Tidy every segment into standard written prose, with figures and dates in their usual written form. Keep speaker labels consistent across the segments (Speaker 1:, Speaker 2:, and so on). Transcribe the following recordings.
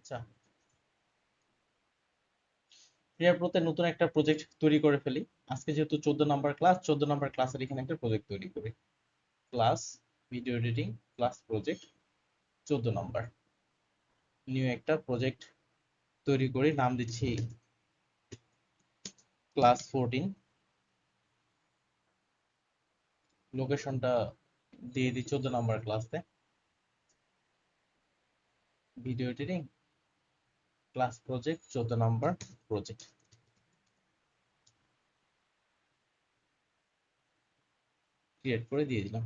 Speaker 1: আচ্ছা, ক্রিয়ার প্রতি নতুন একটা প্রজেক্ট তৈরি করে ফেলি। আজকে যেহেতু 14 নম্বর ক্লাস, 14 নম্বর ক্লাসের এখানে একটা প্রজেক্ট তৈরি করি। Class video editing class project 14 নম্বর, নিউ একটা প্রজেক্ট তৈরি করি, নাম দিচ্ছি ক্লাস 14। লোকেশনটা দিয়ে দিই 14 নম্বর ক্লাসে। ভিডিও এডিটিং ক্লাস প্রজেক্ট 14 নম্বর প্রজেক্ট ক্রিয়েট করে দিয়ে দিলাম।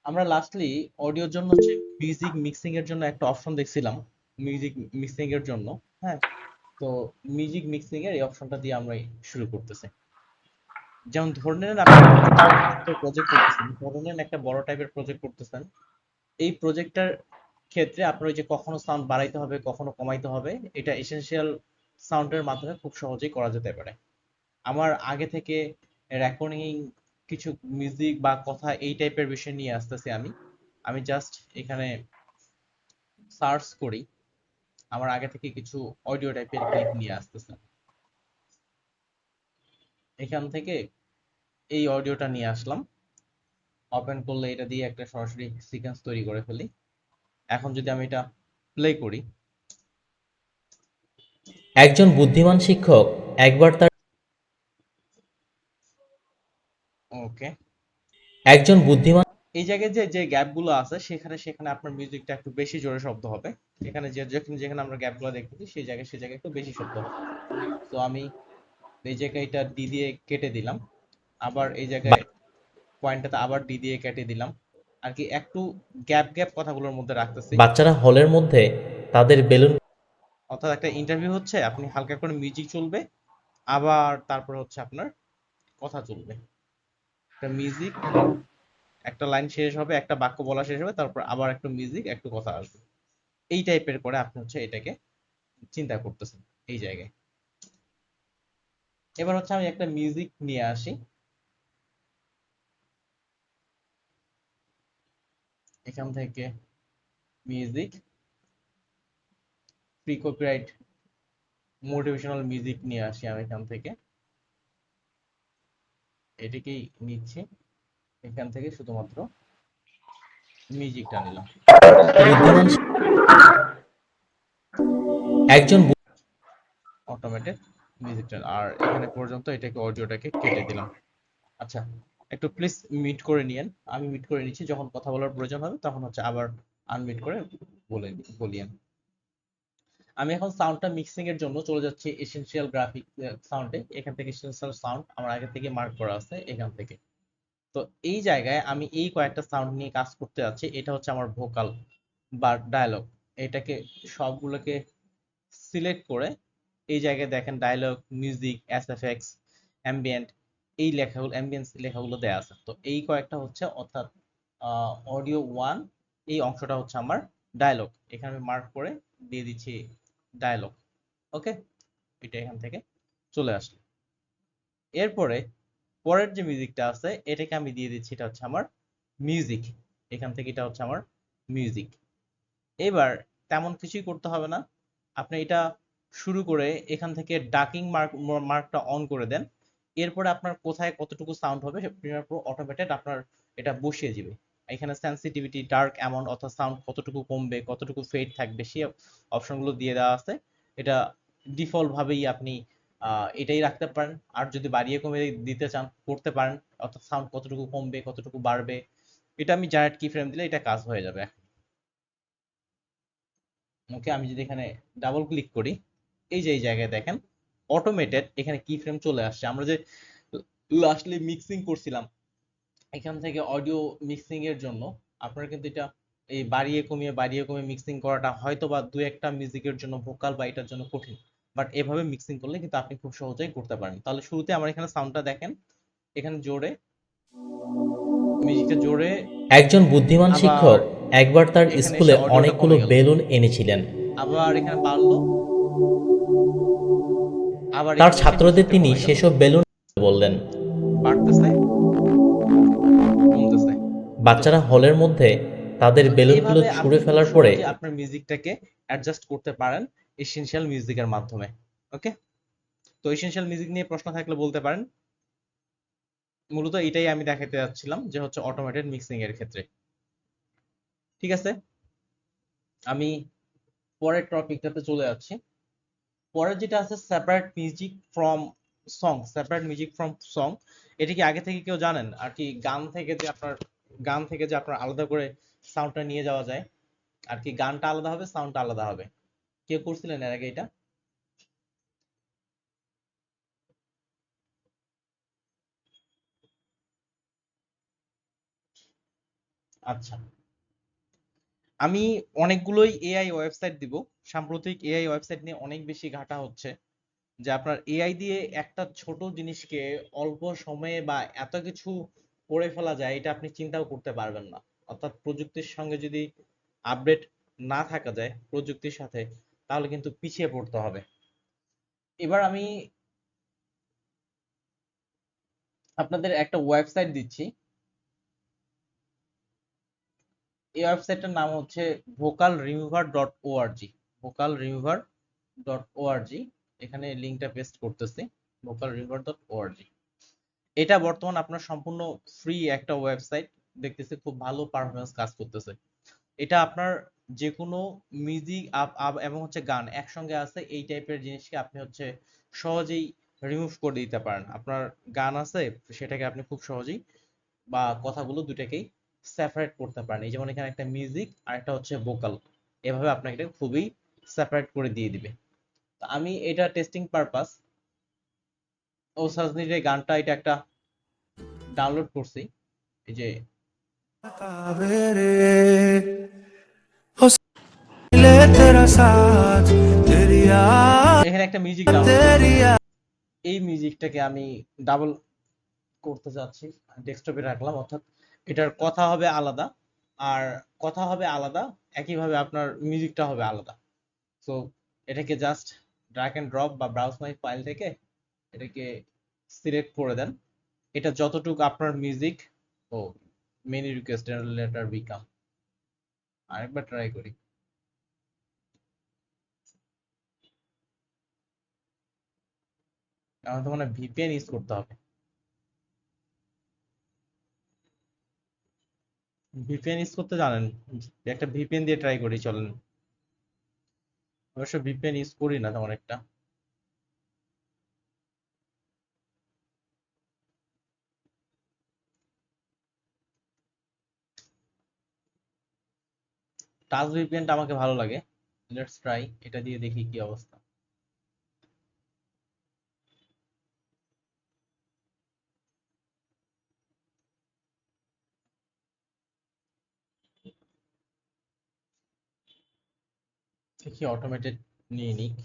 Speaker 1: আমরা লাস্টলি অডিওর জন্য হচ্ছে মিউজিক মিক্সিং এর জন্য একটা অপশন দেখছিলাম, মিউজিক মিক্সিং এর জন্য। হ্যাঁ, তো মিউজিক মিক্সিং এর এই অপশনটা দিয়ে আমরা শুরু করতেছি। যেমন ধরে নেন আপনি একটা প্রজেক্ট করতেছেন, ধরে নেন একটা বড় টাইপের প্রজেক্ট করতেছেন। এই প্রজেক্টটার ক্ষেত্রে আপনার ওই যে কখনো সাউন্ড বাড়াইতে হবে, কখনো কমাইতে হবে, এটা এসেনশিয়াল সাউন্ডের মাধ্যমে খুব সহজেই করা যেতে পারে। আমার আগে থেকে রেকর্ডিং কিছু মিউজিক বা কথা এই টাইপের বিষয় নিয়ে আসতেছি আমি। আমি জাস্ট এখানে সার্চ করি, আমার আগে থেকে কিছু অডিও টাইপের ক্লিপ নিয়ে আসতেছে। এখান থেকে এই অডিওটা নিয়ে আসলাম, ওপেন করলে এটা দিয়ে একটা সরাসরি সিকোয়েন্স তৈরি করে ফেলি। এখন যদি আমি এটা প্লে করি,
Speaker 2: একজন বুদ্ধিমান শিক্ষক একবার তার
Speaker 1: ওকে,
Speaker 2: একজন বুদ্ধিমান
Speaker 1: এই জায়গায় যে যে গ্যাপগুলো আছে সেখানে সেখানে আপনার মিউজিকটা একটু বেশি জোরে শব্দ হবে। এখানে যে যেখানে যেখানে আমরা গ্যাপগুলো দেখতেছি সেই জায়গায় একটু বেশি শব্দ হবে। তো আমি এই জায়গায় এটা ডি দিয়ে কেটে দিলাম, আবার এই জায়গায় পয়েন্টটাতে আবার ডি দিয়ে কেটে দিলাম। আর কি একটু গ্যাপ গ্যাপ কথাগুলোর মধ্যে রাখতেছি।
Speaker 2: বাচ্চারা হলের মধ্যে তাদের বেলুন
Speaker 1: অর্থাৎ একটা ইন্টারভিউ হচ্ছে, আপনি হালকা করে মিউজিক চলবে, আবার তারপর হচ্ছে আপনার কথা চলবে। একটা মিউজিক, একটা লাইন শেষ হবে, একটা বাক্য বলা শেষ হবে, তারপর আবার একটু মিউজিক, একটু কথা আসবে। এই টাইপের করে আপনি হচ্ছে এটাকে চিন্তা করতেছেন এই জায়গায়। এবার হচ্ছে আমি একটা মিউজিক নিয়ে আসি, এখান থেকে music, free copyright motivational music নিয়ে আসি আমি এখান থেকে। এটাকেই নিচ্ছি, এখান থেকে শুধুমাত্র মিউজিকটা নিলাম।
Speaker 2: বুদ্ধিমান একজন
Speaker 1: অটোমেটেড মিউজিকটা, আর এখানে পর্যন্ত এটাকে অডিওটাকে কেটে দিলাম। আচ্ছা, একটু প্লিজ মিট করে নিয়েন, আমি মিট করে নিচ্ছি, যখন কথা বলার প্রয়োজন হবে তখন হচ্ছে আবার আনমিট করে বলে বলিয়েন। আমি এখন সাউন্ডটা মিক্সিং এর জন্য চলে যাচ্ছি এসেনশিয়াল গ্রাফিক সাউন্ডে। এখান থেকে এসেনশিয়াল সাউন্ড আমার আগে থেকে মার্ক করা আছে এখান থেকে। তো এই জায়গায় আমি এই কয়েকটা সাউন্ড নিয়ে কাজ করতে যাচ্ছি। এটা হচ্ছে আমার ভোকাল বা ডায়ালগ। এটাকে সবগুলোকে সিলেক্ট করে এই জায়গায় দেখেন ডায়ালগ, মিউজিক, এসএফএক্স, অ্যাম্বিয়েন্ট, এই লেখাগুলো, অ্যাম্বিয়েন্স লেখাগুলো দেয়া আছে। তো এই কয়েকটা হচ্ছে, অর্থাৎ অডিও ওয়ান, এই অংশটা হচ্ছে আমার ডায়ালগ। এখানে আমি মার্ক করে দিয়ে দিচ্ছি ডায়ালগ। ওকে, এটা এখান থেকে চলে আসলো। এরপরে পরের যে মিউজিকটা আছে এটাকে আমি দিয়ে দিচ্ছি, এটা হচ্ছে আমার মিউজিক। এখান থেকে এটা হচ্ছে আমার মিউজিক। এবার তেমন কিছুই করতে হবে না, আপনি এটা শুরু করে এখান থেকে ডাকিং মার্কটা অন করে দেন। এরপরে আপনার কোথায় কতটুকু সাউন্ড হবে প্রিমিয়ার প্রো অটোমেটেড আপনার এটা বসিয়ে দিবে। এখানে সেন্সিটিভিটি, ডার্ক অ্যামাউন্ট অর্থাৎ সাউন্ড কতটুকু কমবে, কতটুকু ফেড থাকবে, সেই অপশনগুলো দিয়ে দেওয়া আছে। এটা ডিফল্ট ভাবেই আপনি এটাই রাখতে পারেন। আর যদি বাড়িয়ে কমে দিতে চান করতে পারেন, অর্থাৎ সাউন্ড কতটুকু কমবে কতটুকু বাড়বে, এটা আমি জেনারেট কি ফ্রেম দিলে এটা কাজ হয়ে যাবে। ওকে, আমি যদি এখানে ডাবল ক্লিক করি, এই যে এই জায়গায় দেখেন অটোমেটেড এখানে কি ফ্রেম চলে আসছে। আমরা যে লাস্টলি মিক্সিং করছিলাম এখান থেকে অডিও মিক্সিং এর জন্য আপনার কিন্তু এটা এই বাড়িয়ে কমিয়ে মিক্সিং করাটা হয়তো বা দু একটা মিউজিকের জন্য, ভোকাল বা এটার জন্য কঠিন, বাট এভাবে মিক্সিং করলে কিন্তু আপনি খুব সহজেই করতে পারেন। তাহলে শুরুতে আমার এখানে সাউন্ডটা দেখেন, এখানে জোরে মিউজিকটা জোরে,
Speaker 2: একজন বুদ্ধিমান
Speaker 1: আবার
Speaker 2: শিক্ষক একবার তার
Speaker 1: এখানে এসে
Speaker 2: স্কুলে
Speaker 1: অডিওটা
Speaker 2: অনেকগুলো
Speaker 1: কমে গেল,
Speaker 2: বেলুন এনেছিলেন।
Speaker 1: আবার এখানে বাড়লো, আবার
Speaker 2: তার
Speaker 1: এখানে এসে
Speaker 2: ছাত্রদের
Speaker 1: মিউজিকটা
Speaker 2: তিনি
Speaker 1: কমে গেল,
Speaker 2: সেসব বেলুন বললেন।
Speaker 1: বাড়তেছে, কমতেছে। তো
Speaker 2: বাচ্চারা হলের মধ্যে তাদের
Speaker 1: তো
Speaker 2: বেলুনগুলো
Speaker 1: এইভাবে
Speaker 2: ছুঁড়ে
Speaker 1: আপনি খুব
Speaker 2: ফেলার পরে
Speaker 1: সহজে আপনার মিউজিকটাকে অ্যাডজাস্ট করতে পারেন এসেনশিয়াল মিউজিকের মাধ্যমে। ওকে, তো এসেনশিয়াল মিউজিক নিয়ে প্রশ্ন থাকলে বলতে পারেন। মূলত এটাই আমি দেখাতে যাচ্ছিলাম যে হচ্ছে অটোমেটেড মিক্সিং এর ক্ষেত্রে। ঠিক আছে, আমি পরের টপিকটাতে চলে যাচ্ছি। পরের যেটা আছে separate music from song, separate music from song. এটা কি আগে থেকে কেউ জানেন আর কি? গান থেকে যে আপনার আলাদা করে সাউন্ডটা নিয়ে যাওয়া যায় আর কি, গানটা আলাদা হবে, সাউন্ডটা আলাদা হবে। কেউ করছিলেন এর আগে এটা? আচ্ছা, আমি অনেকগুলোই এআই ওয়েবসাইট দিব। সাম্প্রতিক এআই ওয়েবসাইট নিয়ে অনেক বেশি ঘাটা হচ্ছে যে আপনার এআই দিয়ে একটা ছোট জিনিসকে অল্প সময়ে বা এত কিছু করে ফেলা যায়, এটা আপনি চিন্তাও করতে পারবেন না। অর্থাৎ প্রযুক্তির সঙ্গে যদি আপডেট না থাকা যায় প্রযুক্তির সাথে, তাহলে কিন্তু পিছিয়ে পড়তে হবে। এবার আমি আপনাদের একটা ওয়েবসাইট দিচ্ছি। এই ওয়েবসাইটটার নাম হচ্ছে vocalremover.org, vocalremover.org। এখানে লিংকটা পেস্ট করতেছি, vocalremover.org। এটা বর্তমান আপনার সম্পূর্ণ ফ্রি একটা ওয়েবসাইট, দেখতেছি খুব ভালো পারফরমেন্স কাজ করতেছে। এটা আপনার যে কোনো মিউজিক আপ আপ এবং হচ্ছে গান একসঙ্গে আছে এই টাইপের জিনিসকে আপনি হচ্ছে সহজেই রিমুভ করে দিতে পারেন। আপনার গান আছে, সেটাকে আপনি খুব সহজেই বা কথাগুলো দুটাকেই সেপারেট করতে পারেন। এই যেমন এখানে একটা মিউজিক আর একটা হচ্ছে ভোকাল, এভাবে আপনাকে এটা খুবই সেপারেট করে দিয়ে দিবে। তো আমি এটা টেস্টিং পারপাস ও সাজনির এই গানটা এটা একটা ডাউনলোড করছি। এই যে এখানে একটা মিউজিক ডাউনলোড করছি, এই মিউজিকটাকে আমি ডাবল করতে যাচ্ছি, ডেস্কটপে রাখলাম। অর্থাৎ এটার কথা হবে আলাদা, আর কথা হবে আলাদা, একইভাবে আপনার মিউজিকটা হবে আলাদা। সো এটাকে জাস্ট ড্র্যাগ এন্ড ড্রপ বা ব্রাউজ মাই ফাইল থেকে এটাকে সিলেক্ট করে দেন। এটা যতটুকু আপনার মিউজিক, ও মেনি রিকোয়েস্ট লেটার বিকাম, আরেকবার ট্রাই করি। আমার তো মনে হয় ভিপিএন ইউজ করতে হবে। ভিপিএন ইউজ করতে জানেন? একটা ভিপিএন দিয়ে ট্রাই করি, চলেন। অবশ্য ভিপিএন ইউজ করি না তেমন একটা। টাচ ভিপিএনটা আমাকে ভালো লাগে, লেটস ট্রাই এটা দিয়ে দেখি কি অবস্থা। দেখি অটোমেটেড নিয়ে নিক।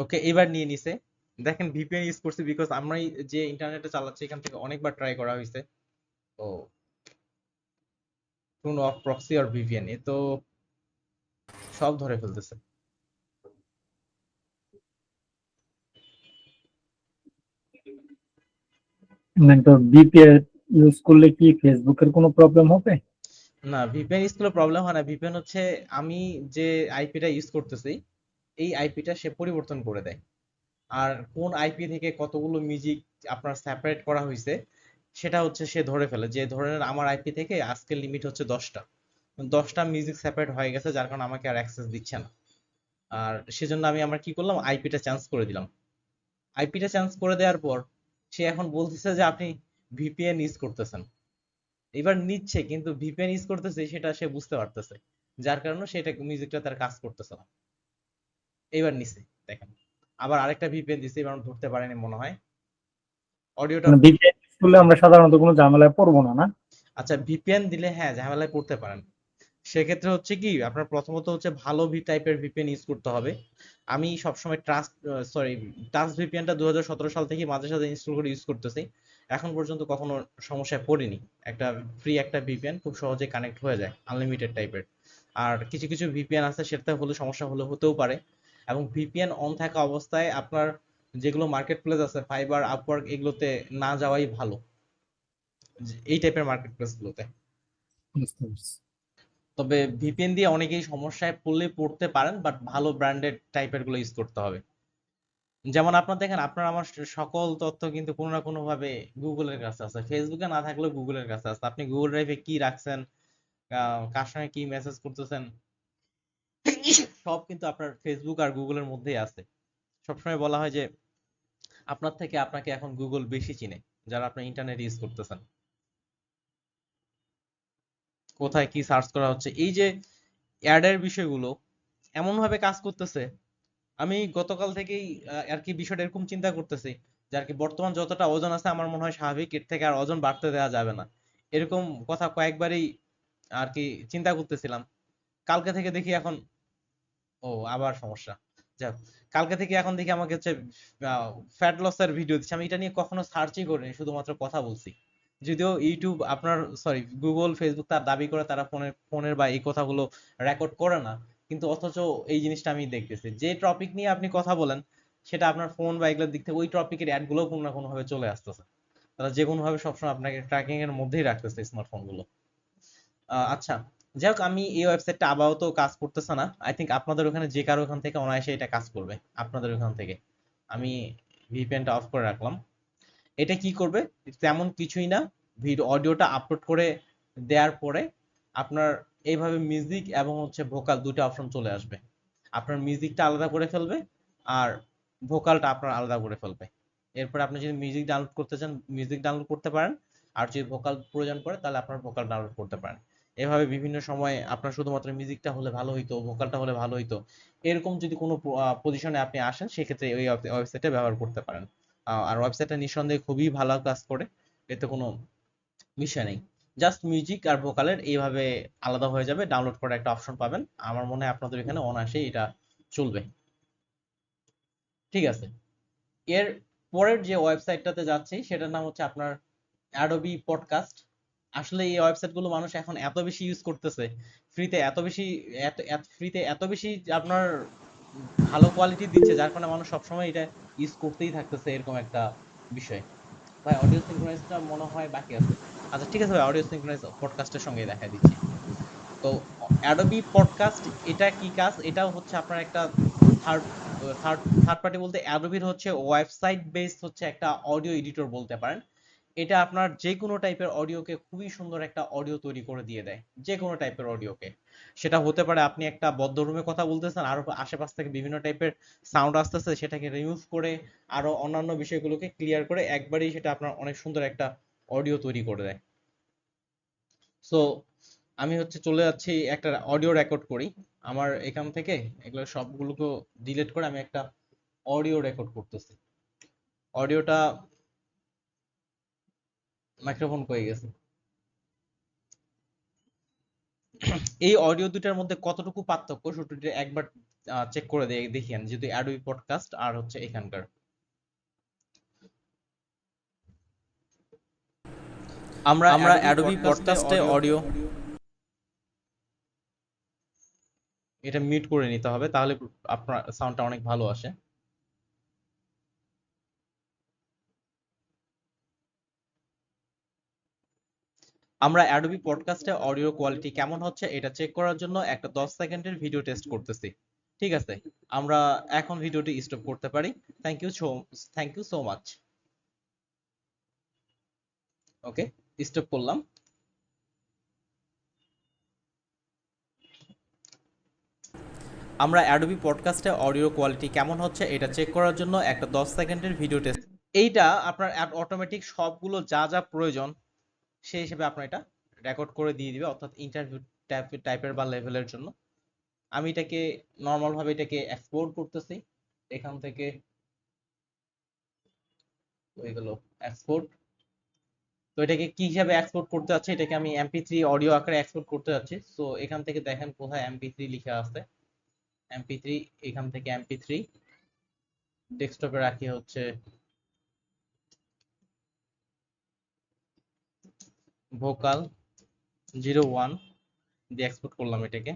Speaker 1: ওকে, এবার নিয়ে নিছে। দেখেন ভিপিএন ইউজ করছি বিকজ আমরা যে ইন্টারনেটে চালাচ্ছি এখান থেকে অনেকবার ট্রাই করা হয়েছে। তো টুন অফ প্রক্সি আর ভিপিএন এ তো সব ধরে ফেলতেছে।
Speaker 3: মানে তো ভিপিএন ইউজ করলে কি ফেসবুকের কোনো প্রবলেম হবে?
Speaker 1: না, ভিপিএন ইউজ করলে প্রবলেম হয় না। ভিপিএন হচ্ছে আমি যে আইপিটা ইউজ করতেছি এই আইপিটা সে পরিবর্তন করে দেয়। আর কোন আইপি থেকে কতগুলো মিউজিক আপনার সেপারেট করা হয়েছে সেটা হচ্ছে সে ধরে ফেলে। যে ধরে নেন আমার আইপি থেকে আজকের লিমিট হচ্ছে 10টা, 10টা মিউজিক সেপারেট হয়ে গেছে, যার কারণে আমাকে আর অ্যাক্সেস দিচ্ছে না। আর সেজন্য আমি আমার কি করলাম, আইপিটা চেঞ্জ করে দিলাম। আইপিটা চেঞ্জ করে দেওয়ার পর সে এখন বলতেছে যে আপনি ভিপিএন ইউজ করতেছেন। এবার নিচ্ছে কিন্তু ভিপিএন ইউজ করতেছে সেটা সে বুঝতে পারতেছে, যার কারণে সেটা মিউজিকটা তার কাজ করতেছে না। এবার নিছে, দেখেন আবার আরেকটা ভিপিএন দিছে, এবার ধরতে পারেনি মনে হয় অডিওটা।
Speaker 3: মানে ভিপিএন ইউজ করলে আমরা সাধারণত কোনো ঝামেলায় পড়বো না, না?
Speaker 1: আচ্ছা, ভিপিএন দিলে হ্যাঁ ঝামেলায় পড়তে পারেন। সেক্ষেত্রে হচ্ছে কি আপনার প্রথমত হচ্ছে ভালো টাইপের ভিপিএন ইউজ করতে হবে। আমি সবসময় টাস্ক ভিপিএনটা 2017 সাল থেকে মাঝে সাঝে ইনস্টল করে ইউজ করতেছি, এখন পর্যন্ত কখনো সমস্যায় পড়িনি। একটা ভিপিএন খুব সহজে কানেক্ট হয়ে যায়, আনলিমিটেড টাইপের। আর কিছু কিছু ভিপিএন আছে সেটাতে হলে সমস্যা হলে হতেও পারে। এবং ভিপিএন অন থাকা অবস্থায় আপনার যেগুলো মার্কেট প্লেস আছে, ফাইবার, আপওয়ার্ক, এগুলোতে না যাওয়াই ভালো, এই টাইপের মার্কেট প্লেস গুলোতে।
Speaker 3: বুঝতে পারছি।
Speaker 1: তবে ভিপিএন দিয়ে অনেকেই সমস্যায় পড়তে পারেন, বাট ভালো ব্র্যান্ডেড টাইপের গুলো ইউজ করতে হবে। যেমন আপনার দেখেন, আপনার আমার সকল তথ্য কিন্তু কোনো না কোনো ভাবে গুগলের কাছে আছে, ফেসবুকে না থাকলেও গুগলের কাছে আছে। আপনি গুগল ড্রাইভে কি রাখছেন, কার সঙ্গে কি মেসেজ করতেছেন, সব কিন্তু আপনার ফেসবুক আর গুগলের মধ্যেই আছে। সবসময় বলা হয় যে আপনার থেকে আপনাকে এখন গুগল বেশি চিনে, যারা আপনার ইন্টারনেট ইউজ করতেছেন। কোথায় কি সার্চ করা হচ্ছে, এই যে অ্যাডের বিষয়গুলো এমন ভাবে কাজ করতেছে। আমি গতকাল থেকেই আর কি বিষয়টা এরকম চিন্তা করতেছি যে আর কি বর্তমান যতটা ওজন আছে আমার মনে হয় স্বাভাবিক, এর থেকে আর ওজন বাড়তে দেওয়া যাবে না। এরকম কথা কয়েকবারই আর কি চিন্তা করতেছিলাম। কালকে থেকে দেখি এখন, ও আবার সমস্যা। যাক, কালকে থেকে এখন দেখি আমাকে হচ্ছে ফ্যাট লসের ভিডিও দিচ্ছে। আমি এটা নিয়ে কখনো সার্চই করিনি, শুধুমাত্র কথা বলছি। যদিও ইউটিউব আপনার, গুগল, ফেসবুক তার দাবি করে তারা ফোনের বা এই কথাগুলো রেকর্ড করে না, কিন্তু অথচ এই জিনিসটা আমি দেখতেছি, যে টপিক নিয়ে আপনি কথা বলেন সেটা আপনার ফোন বা এগুলোর দিক থেকে ওই টপিকের অ্যাড গুলো কোনো না কোনো ভাবে চলে আসতেছে। তারা যে কোনো ভাবে সবসময় আপনাকে ট্র্যাকিং এর মধ্যেই রাখতেছে স্মার্টফোন গুলো। আচ্ছা, যাই হোক, আমি এই ওয়েবসাইটটা আপাতত কাজ করতেছে না। আই থিঙ্ক আপনাদের ওখানে যে কারো ওখান থেকে অনায়াসে এটা কাজ করবে। আপনাদের ওখান থেকে আমি ভিপিএনটা অফ করে রাখলাম। এটা কি করবে, তেমন কিছুই না। অডিওটা আপলোড করে দেওয়ার পরে আপনার এইভাবে মিউজিক এবং হচ্ছে ভোকাল দুটো অপশন চলে আসবে। আপনার মিউজিকটা আলাদা করে ফেলবে, আর ভোকালটা আপনার আলাদা করে ফেলবে। এরপরে আপনি যদি মিউজিক ডাউনলোড করতে চান মিউজিক ডাউনলোড করতে পারেন, আর যদি ভোকাল প্রয়োজন পড়ে তাহলে আপনার ভোকাল ডাউনলোড করতে পারেন। এভাবে বিভিন্ন সময় আপনার শুধুমাত্র মিউজিকটা হলে ভালো হইতো, ভোকালটা হলে ভালো হইতো, এরকম যদি কোনো পজিশনে আপনি আসেন, সেক্ষেত্রে ওই ওয়েবসাইটটা ব্যবহার করতে পারেন। আর ওয়েবসাইটটা নিঃসন্দেহে খুবই ভালো কাজ করে, এতে কোনো বিষয় নেই। জাস্ট মিউজিক আর ভোকালের এইভাবে আলাদা হয়ে যাবে, ডাউনলোড করার একটা অপশন পাবেন। আমার মনে হয় আপনাদের এখানে অনায়াসেই এটা চলবে। ঠিক আছে, এর পরের যে ওয়েবসাইটটাতে যাচ্ছি সেটার নাম হচ্ছে আপনার অ্যাডোবি পডকাস্ট। আসলে এই ওয়েবসাইট গুলো মানুষ এখন এত বেশি ইউজ করতেছে, ফ্রিতে এত বেশি, ফ্রিতে এত বেশি আপনার ভালো কোয়ালিটি দিচ্ছে, যার কারণে মানুষ সবসময় এটা ইউজ করতেই থাকতেছে, এরকম একটা বিষয়। ভাই অডিও সিনক্রোনাইজটা মনে হয় বাকি আছে। আচ্ছা ঠিক আছে ভাই, অডিও সিনক্রোনাইজ পডকাস্টের সঙ্গে দেখা দিচ্ছি। তো অ্যাডোবি পডকাস্ট, এটা কি কাজ, এটাও হচ্ছে আপনার একটা থার্ড থার্ড থার্ড পার্টি বলতে অ্যাডোবির হচ্ছে ওয়েবসাইট বেসড হচ্ছে একটা অডিও এডিটর বলতে পারেন। এটা আপনার যে কোনো টাইপের অডিওকে খুবই সুন্দর একটা অডিও তৈরি করে দিয়ে দেয়, যে কোনো টাইপের অডিওকে। সেটা হতে পারে আপনি একটা বদ্ধ রুমে কথা বলতেছেন, আর আশেপাশ থেকে বিভিন্ন টাইপের সাউন্ড আসতেছে, সেটাকে রিমুভ করে আরো অন্যান্য বিষয়গুলোকে ক্লিয়ার করে একবারেই সেটা আপনার অনেক সুন্দর একটা অডিও তৈরি করে দেয়। সো আমি হচ্ছে চলে যাচ্ছি একটা অডিও রেকর্ড করি আমার এখান থেকে। এগুলো সবগুলোকে ডিলিট করে আমি একটা অডিও রেকর্ড করতেছি। অডিওটা, মাইক্রোফোন কয়ে গেছে। এই অডিও দুটার মধ্যে কতটুকু পার্থক্য সেটা একবার চেক করে দেখিয়েন, যদি অ্যাডোবি পডকাস্ট আর হচ্ছে এখানকার। আমরা
Speaker 2: আমরা
Speaker 1: অ্যাডোবি
Speaker 2: অ্যাডোবি
Speaker 1: পডকাস্টে
Speaker 2: পডকাস্টে
Speaker 1: অডিও,
Speaker 2: অডিও
Speaker 1: এটা মিউট করে নিতে হবে, তাহলে আপনার সাউন্ডটা অনেক ভালো আসে। আমরা অ্যাডোবি পডকাস্টে অডিও কোয়ালিটি কেমন হচ্ছে এটা চেক করার জন্য একটা 10 সেকেন্ডের ভিডিও টেস্ট করতেছি। ঠিক আছে, আমরা এখন ভিডিওটি স্টপ করতে পারি। Thank you so much. Okay, stop করলাম। আমরা অ্যাডোবি পডকাস্টে অডিও কোয়ালিটি কেমন হচ্ছে এটা চেক করার জন্য একটা 10 সেকেন্ডের ভিডিও টেস্ট, এইটা আপনার অটোমেটিক সবগুলো যা যা প্রয়োজন সেই হিসেবে আপনার এটা রেকর্ড করে দিয়ে দিবে, অর্থাৎ ইন্টারভিউ টাইপের বা লেভেলের জন্য। আমি এটাকে নর্মাল ভাবে এটাকে এক্সপোর্ট করতেছি এখান থেকে, হয়ে গেল এক্সপোর্ট। তো এটাকে কি হিসাবে এক্সপোর্ট করতে যাচ্ছে, এটাকে আমি এমপি3 অডিও আকারে এক্সপোর্ট করতে যাচ্ছি। সো এখান থেকে দেখেন কোথায় এমপি3 লেখা আছে। এমপি3, এখান থেকে এমপি3 ডেস্কটপে রাখি হচ্ছে ভোকাল 01 দিয়ে এক্সপোর্ট করলাম এটাকে।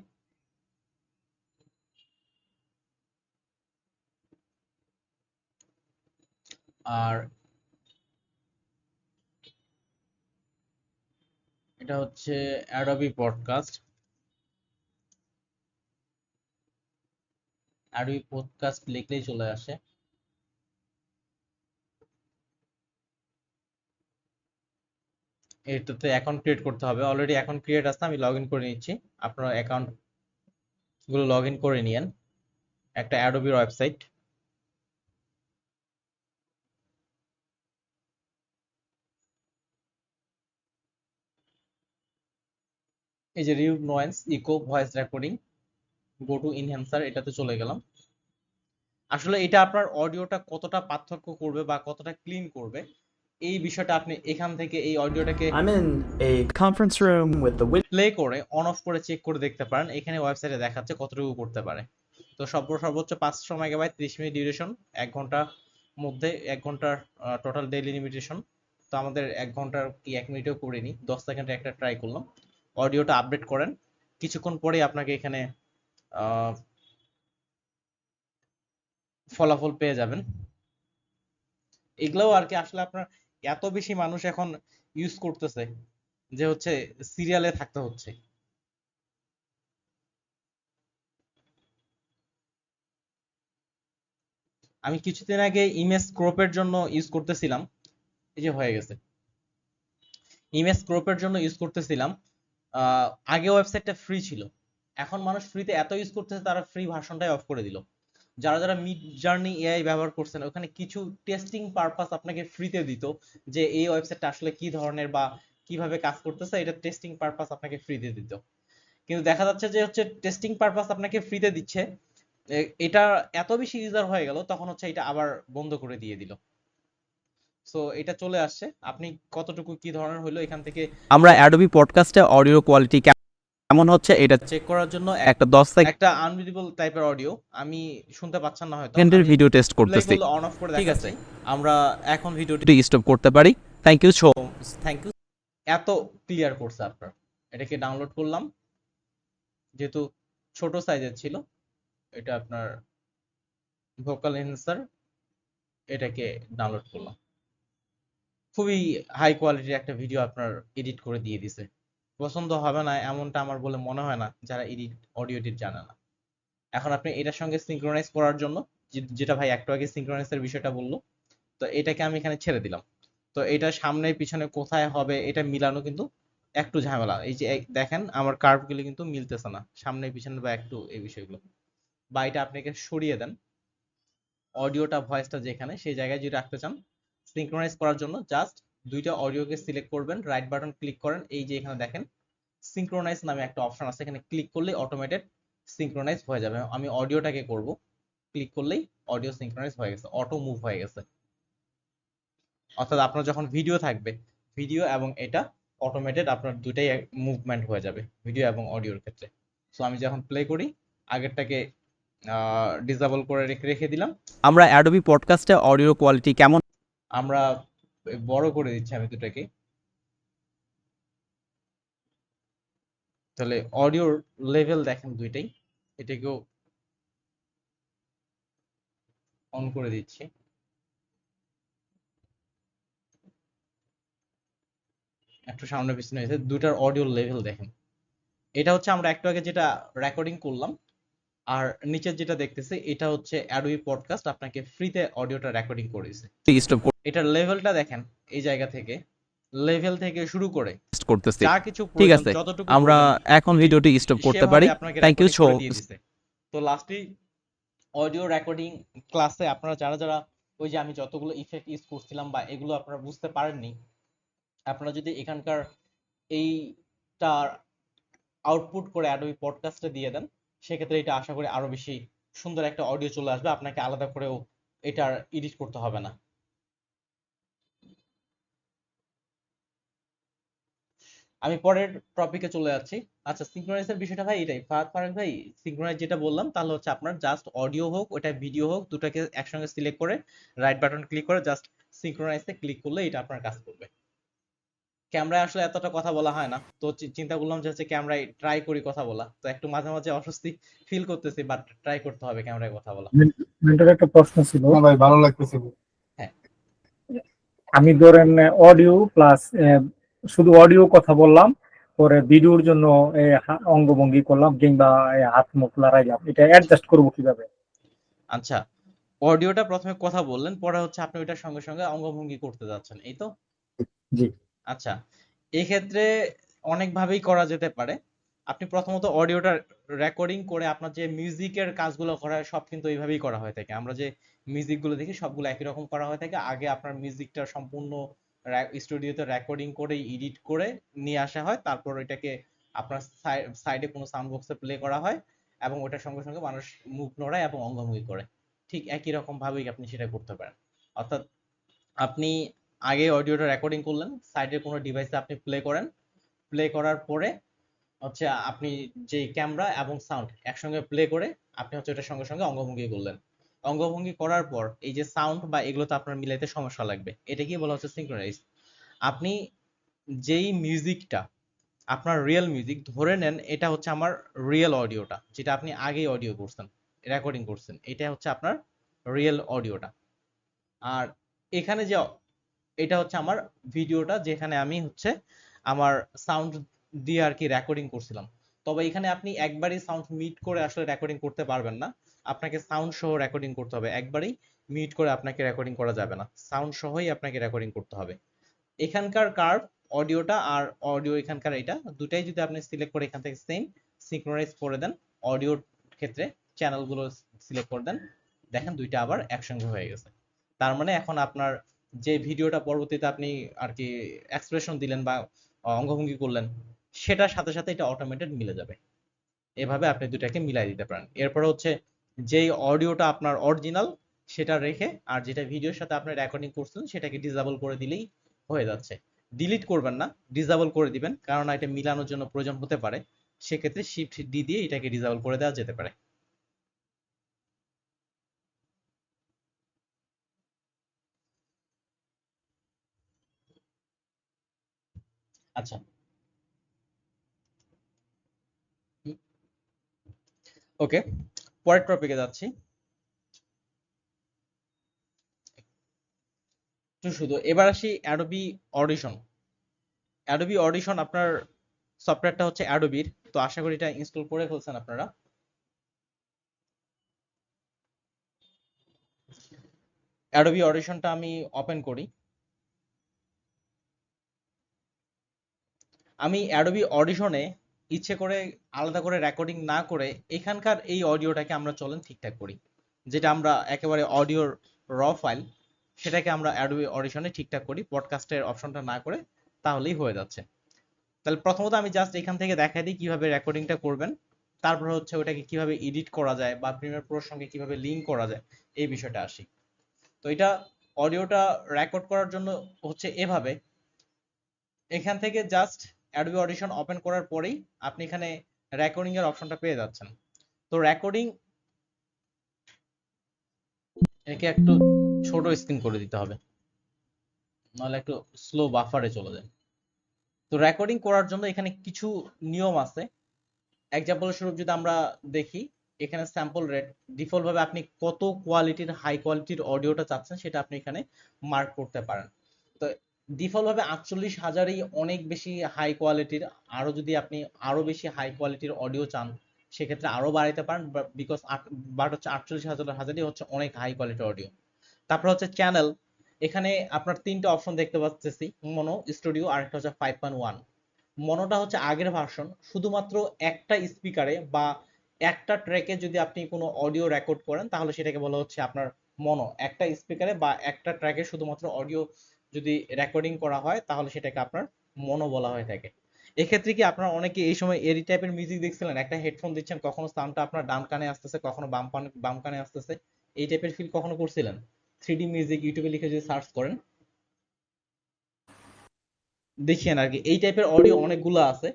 Speaker 1: আর এটা হচ্ছে অ্যাডোবি পডকাস্ট। অ্যাডোবি পডকাস্ট লিখলেই চলে আসে। এটাতে অ্যাকাউন্ট ক্রিয়েট করতে হবে, অলরেডি অ্যাকাউন্ট ক্রিয়েট আছে, আমি লগ ইন করে নিচ্ছি। আপনারা অ্যাকাউন্ট গুলো লগ ইন করে নিয়েন। একটা অ্যাডোবির ওয়েবসাইট, এই যে remove noise echo voice recording, go to enhancer, এটাতে চলে গেলাম। আসলে এটা আপনার অডিওটা কতটা পার্থক্য করবে বা কতটা ক্লিন করবে, এই বিষয়টা আপনি এখান থেকে এই অডিওটাকে
Speaker 4: I'm in a conference room with the window.
Speaker 1: Play করে অন অফ করে চেক করে দেখতে পারেন। এখানে ওয়েবসাইটে দেখাচ্ছে কতটুকু করতে পারে। তো সর্বোচ্চ 500 মেগাবাইট, 30 মিনিট ডিউরেশন, 1 ঘন্টার মধ্যে, 1 ঘন্টার টোটাল ডেইলি লিমিটেশন। তো আমাদের 1 ঘন্টার কি 1 মিনিটও করিনি, 10 সেকেন্ডে একটা ট্রাই করলাম। অডিওটা আপডেট করেন, কিছুক্ষণ পরেই আপনাকে এখানে ফলাফল পেয়ে যাবেন। এগুলোও আর কি আসলে আপনার এত বেশি মানুষ এখন ইউজ করতেছে যে হচ্ছে সিরিয়ালে থাকতে হচ্ছে। আমি কিছুদিন আগে ইমেজ ক্রপের জন্য ইউজ করতেছিলাম, এই যে হয়ে গেছে। ইমেজ ক্রপের জন্য ইউজ করতেছিলাম, আগে ওয়েবসাইটটা ফ্রি ছিল, এখন মানুষ ফ্রিতে এত ইউজ করতেছে তারা ফ্রি ভার্সনটাই অফ করে দিল। যারা যারা মিড জার্নি এআই ব্যবহার করছেন, ওখানে কিছু টেস্টিং পারপাস আপনাকে ফ্রিতে দিত, যে এই ওয়েবসাইটটা আসলে কি ধরনের বা কিভাবে কাজ করতেছে, এটা টেস্টিং পারপাস আপনাকে ফ্রিতে দিত। কিন্তু দেখা যাচ্ছে যে হচ্ছে টেস্টিং পারপাস আপনাকে ফ্রিতে দিচ্ছে, এটা এত বেশি ইউজার হয়ে গেল, তখন হচ্ছে এটা আবার বন্ধ করে দিয়ে দিল। সো এটা চলে আসছে, আপনি কতটুকু কি ধরনের হলো এখান থেকে
Speaker 5: আমরা অ্যাডোবি পডকাস্টে অডিও কোয়ালিটি কেমন হচ্ছে এটা
Speaker 1: চেক করার জন্য
Speaker 5: একটা 10
Speaker 1: একটা আনরিডেবল টাইপের অডিও, আমি শুনতে পাচ্ছেন না হয়তো,
Speaker 5: সেকেন্ডের
Speaker 1: আমি
Speaker 5: ভিডিও টেস্ট
Speaker 1: প্লে
Speaker 5: করতেছি।
Speaker 1: করলে অন অফ করে
Speaker 5: ঠিক আছে,
Speaker 1: দেখাচ্ছি। আমরা এখন ভিডিওটি
Speaker 5: একটু স্টপ করতে পারি। Thank you so
Speaker 1: thank you. এত ক্লিয়ার করছে আপনার, এটাকে ডাউনলোড করলাম, যেহেতু ছোট সাইজের ছিল, এটা আপনার ভোকাল এনহ্যান্সার, এটাকে ডাউনলোড করলাম। খুবই হাই কোয়ালিটির একটা ভিডিও আপনার এডিট করে দিয়ে দিছে। পছন্দ হবে না এমনটা আমার বলে মনে হয় না, যারা অডিও এডিট জানে না। এখন আপনি এটার সঙ্গে সিঙ্ক্রোনাইজ করার জন্য, যেটা ভাই একটু আগে সিঙ্ক্রোনাইজের বিষয়টা বললো, তো এটাকে আমি এখানে ছেড়ে দিলাম। তো এটা সামনে পিছনে কোথায় হবে এটা মিলানো কিন্তু একটু ঝামেলা। এই যে দেখেন আমার কার্ভ গুলো কিন্তু মিলতেছে না, সামনে পিছনে বা একটু এই বিষয়গুলো, বা এটা আপনাকে সরিয়ে দেন। অডিওটা ভয়েসটা যেখানে সেই জায়গায় যদি রাখতে চান, সিঙ্ক্রোনাইজ করার জন্য জাস্ট দুইটা অডিওকে সিলেক্ট করবেন, রাইট বাটন ক্লিক করেন, এই যে এখানে দেখেন সিঙ্ক্রোনাইজ নামে একটা অপশন আছে, এখানে ক্লিক করলেই অটোমেটেড সিঙ্ক্রোনাইজ হয়ে যাবে। আমি অডিওটাকে করব, ক্লিক করলেই অডিও সিঙ্ক্রোনাইজ হয়ে গেছে, অটো মুভ হয়ে গেছে। অর্থাৎ আপনার যখন ভিডিও থাকবে, ভিডিও এবং এটা অটোমেটেড আপনার দুইটাই মুভমেন্ট হয়ে যাবে ভিডিও এবং অডিওর ক্ষেত্রে। সো আমি যখন প্লে করি, আগেরটাকে ডিসেবল করে রেখে রেখে দিলাম।
Speaker 5: আমরা অ্যাডোবি পডকাস্টে অডিও কোয়ালিটি কেমন
Speaker 1: আমরা বড় করে দিচ্ছি আমি দুটাকে, তাহলে অডিওর লেভেল দেখেন দুইটাই, এটাকেও অন করে দিচ্ছি। একটু সামনে পিছনে হয়েছে, দুটার অডিও লেভেল দেখেন। এটা হচ্ছে আমরা একটু আগে যেটা রেকর্ডিং করলাম, আর নিচের যেটা দেখতেছি এটা হচ্ছে অ্যাডোবি পডকাস্ট আপনাকে ফ্রিতে অডিওটা রেকর্ডিং করে দিছে।
Speaker 5: স্টপ
Speaker 1: এটার লেভেলটা দেখেন, এই জায়গা থেকে লেভেল থেকে শুরু করে
Speaker 5: করতেছি।
Speaker 1: যা কিছু
Speaker 5: ঠিক
Speaker 1: প্রয়োজন,
Speaker 5: আছে,
Speaker 1: যতটুকু
Speaker 5: আমরা
Speaker 1: প্রয়োজন
Speaker 5: এখন ভিডিওটি স্টপ করতে
Speaker 1: সেভাবে
Speaker 5: পারি।
Speaker 1: আপনাকে
Speaker 5: থ্যাংক ইউ
Speaker 1: রেকর্ডিং
Speaker 5: সো
Speaker 1: করে দিয়ে দিছে। তো লাস্টে অডিও রেকর্ডিং ক্লাসে আপনারা যারা যারা ওই যে আমি যতগুলো ইফেক্ট ইউজ করছিলাম বা এগুলো আপনারা বুঝতে পারেননি, আপনারা যদি এখানকার এইটা আউটপুট করে অ্যাডোবি পডকাস্টে দিয়ে দেন, সেক্ষেত্রে এটা আশা করি আরো বেশি সুন্দর একটা অডিও চলে আসবে, আপনাকে আলাদা করেও এটার এডিট করতে হবে না। আমি পরের টপিকে চলে যাচ্ছি। আচ্ছা, সিঙ্ক্রোনাইজের বিষয়টা ভাই এটাই ফাহাদ ফারাক ভাই। সিঙ্ক্রোনাইজ যেটা বললাম তাহলে হচ্ছে আপনার জাস্ট অডিও হোক ওটা ভিডিও হোক দুটাকে একসঙ্গে সিলেক্ট করে রাইট বাটন ক্লিক করে জাস্ট সিঙ্ক্রোনাইজে ক্লিক করলে এটা আপনার কাজ করবে। ক্যামেরায় আসলে এতটা কথা বলা হয় না, তো চিন্তা করলাম যে হচ্ছে ক্যামেরায় ট্রাই করি কথা বলা, তো একটু মাঝে মাঝে অস্বস্তি ফিল করতেছি, বাট ট্রাই করতে হবে ক্যামেরায় কথা বলা।
Speaker 3: মেন্টর একটা প্রশ্ন ছিল।
Speaker 6: হ্যাঁ ভাই, ভালো লাগতেছে।
Speaker 1: হ্যাঁ,
Speaker 3: আমি ধরেন অডিও প্লাস শুধু অডিও কথা বললাম, পরে ভিডিওর জন্য অঙ্গভঙ্গি করলাম কিংবা হাত মুখ লড়াইলাম, এটা অ্যাডজাস্ট করবো কিভাবে?
Speaker 1: আচ্ছা, অডিওটা প্রথমে কথা বললেন, পরে হচ্ছে আপনি ওইটার সঙ্গে সঙ্গে অঙ্গভঙ্গি করতে যাচ্ছেন, এই তো?
Speaker 3: জি।
Speaker 1: আচ্ছা, এক্ষেত্রে অনেকভাবেই করা যেতে পারে। আপনি প্রথমত অডিওটা রেকর্ডিং করে আপনার যে মিউজিকের কাজগুলো করা হয় সব কিন্তু এইভাবেই করা হয়ে থাকে। আমরা যে মিউজিকগুলো দেখি সবগুলো একই রকম করা হয়ে থাকে। আগে আপনার মিউজিকটা সম্পূর্ণ স্টুডিওতে রেকর্ডিং করে এডিট করে নিয়ে আসা হয়, তারপর এটাকে আপনার সাইডে কোনো সাউন্ড বক্সে প্লে করা হয় এবং ওটার সঙ্গে সঙ্গে মানুষ মুখ নড়ায় এবং অঙ্গভঙ্গি করে। ঠিক একই রকম ভাবেই আপনি সেটা করতে পারেন। অর্থাৎ আপনি আগে অডিওটা রেকর্ডিং করলেন, সাইডের কোনো ডিভাইসে আপনি প্লে করেন, প্লে করার পরে হচ্ছে আপনি যে ক্যামেরা এবং সাউন্ড একসঙ্গে প্লে করে আপনি হচ্ছে এটার সঙ্গে সঙ্গে অঙ্গভঙ্গি করলেন। অঙ্গভঙ্গি করার পর এই যে সাউন্ড বা এগুলোতে আপনার মিলাইতে সমস্যা লাগবে, এটা কি বলা হচ্ছে সিঙ্ক্রোনাইজ। আপনি যেই মিউজিকটা আপনার রিয়েল মিউজিক ধরে নেন, এটা হচ্ছে আমার রিয়েল অডিওটা যেটা আপনি আগেই অডিও করছেন, রেকর্ডিং করছেন, এটা হচ্ছে আপনার রিয়েল অডিওটা। আর এখানে যে এটা হচ্ছে আমার ভিডিওটা যেখানে আমি হচ্ছে আমার সাউন্ড দিয়ে আর কি রেকর্ডিং করছিলাম। তবে এখানে আপনি একবারই সাউন্ড মিট করে আসলে রেকর্ডিং করতে পারবেন না, আপনাকে সাউন্ড সহ রেকর্ডিং করতে হবে। একবারই মিট করে আপনাকে রেকর্ডিং করা যাবে না, সাউন্ড সহই আপনাকে রেকর্ডিং করতে হবে। এখানকার কার্ভ অডিওটা আর অডিও এখানকার এটা দুটাই যদি আপনি সিলেক্ট করে এখান থেকে সেম সিঙ্ক্রোনাইজ করে দেন, অডিওর ক্ষেত্রে চ্যানেলগুলো সিলেক্ট করে দেন, দেখেন দুইটা আবার একসঙ্গে হয়ে গেছে। তার মানে এখন আপনার যে ভিডিওটা পরবর্তীতে আপনি আর কি এক্সপ্রেশন দিলেন বা অঙ্গভঙ্গি করলেন সেটার সাথে সাথে এটা অটোমেটেড মিলে যাবে। এভাবে আপনি দুটাকে মিলাই দিতে পারেন। এরপর হচ্ছে যেই অডিওটা আপনার অরিজিনাল সেটা রেখে আর যেটা ভিডিওর সাথে আপনি রেকর্ডিং করছেন সেটাকে ডিসেবল করে দিলেই হয়ে যাচ্ছে। ডিলিট করবেন না, ডিসেবল করে দিবেন, কারণ এটা মিলানোর জন্য প্রয়োজন হতে পারে। সেক্ষেত্রে শিফট ডি দিয়ে এটাকে ডিসেবল করে দেওয়া যেতে পারে। আচ্ছা, ওকে, পরের টপিকে যাচ্ছি। তো শুধু এবার আসি অ্যাডোবি অডিশন। অ্যাডোবি অডিশন আপনার সফটওয়্যারটা হচ্ছে অ্যাডোবির, তো আশা করি এটা ইনস্টল করে ফেলছেন আপনারা। অ্যাডোবি অডিশনটা আমি ওপেন করি। আমি অ্যাডোবি অডিশনে ইচ্ছে করে আলাদা করে রেকর্ডিং না করে এখানকার এই অডিওটাকে আমরা চলেন ঠিকঠাক করি, যেটা আমরা একেবারে অডিওর র ফাইল সেটাকে আমরা অ্যাডোবি অডিশনে ঠিকঠাক করি, পডকাস্টের অপশনটা না করে, তাহলেই হয়ে যাচ্ছে। তাহলে প্রথমত আমি জাস্ট এখান থেকে দেখাই দিই কিভাবে রেকর্ডিংটা করবেন, তারপর হচ্ছে ওটাকে কিভাবে এডিট করা যায় বা প্রিমিয়ার প্রোর সঙ্গে কিভাবে লিঙ্ক করা যায় এই বিষয়টা আসি। তো এটা অডিওটা রেকর্ড করার জন্য হচ্ছে এভাবে, এখান থেকে জাস্ট অ্যাডোবি অডিশন ওপেন করার পরেই আপনি এখানে রেকর্ডিং এর অপশনটা পেয়ে যাচ্ছেন। তো রেকর্ডিং একে একটু ছোট স্ক্রিন করে দিতে হবে, নাহলে একটু স্লো বাফারে চলে যায়। তো রেকর্ডিং করার জন্য এখানে কিছু নিয়ম আছে। এক্সাম্পল স্বরূপ যদি আমরা দেখি, এখানে স্যাম্পল রেট ডিফল্ট ভাবে আপনি কত কোয়ালিটির হাই কোয়ালিটির অডিওটা চাচ্ছেন সেটা আপনি এখানে মার্ক করতে পারেন। তো ডিফল্ট ভাবে 48,000ই অনেক বেশি হাই কোয়ালিটির, আরো যদি আপনি আরো বেশি হাই কোয়ালিটির অডিও চান সেক্ষেত্রে আরো বাড়াইতে পারেন, বিকজ বাট হচ্ছে 48,000 হচ্ছে অনেক হাই কোয়ালিটির অডিও। তারপর হচ্ছে চ্যানেল, এখানে আপনার তিনটা অপশন দেখতে পাচ্ছি, মনো, স্টুডিও আর একটা হচ্ছে 5.1। মনোটা হচ্ছে আগের ভার্সন, শুধুমাত্র একটা স্পিকারে বা একটা ট্র্যাকে যদি আপনি কোনো অডিও রেকর্ড করেন তাহলে সেটাকে বলা হচ্ছে আপনার মনো। একটা স্পিকারে বা একটা ট্র্যাকে শুধুমাত্র অডিও যদি রেকর্ডিং করা হয় তাহলে সেটাকে আপনার মনো বলা হয়ে থাকে। এক্ষেত্রে কি আপনারা অনেকে এই সময় এরি টাইপের মিউজিক দেখছিলেন, একটা হেডফোন দিচ্ছেন, কখনো সাউন্ডটা আপনার ডান কানে আসতেছে, কখনো বাম কানে আসতেছে, এই টাইপের ফিল কখনো করছিলেন? থ্রিডি মিউজিক ইউটিউবে লিখে যদি সার্চ করেন দেখিয়েন আর কি। এই টাইপের অডিও অনেকগুলো আছে,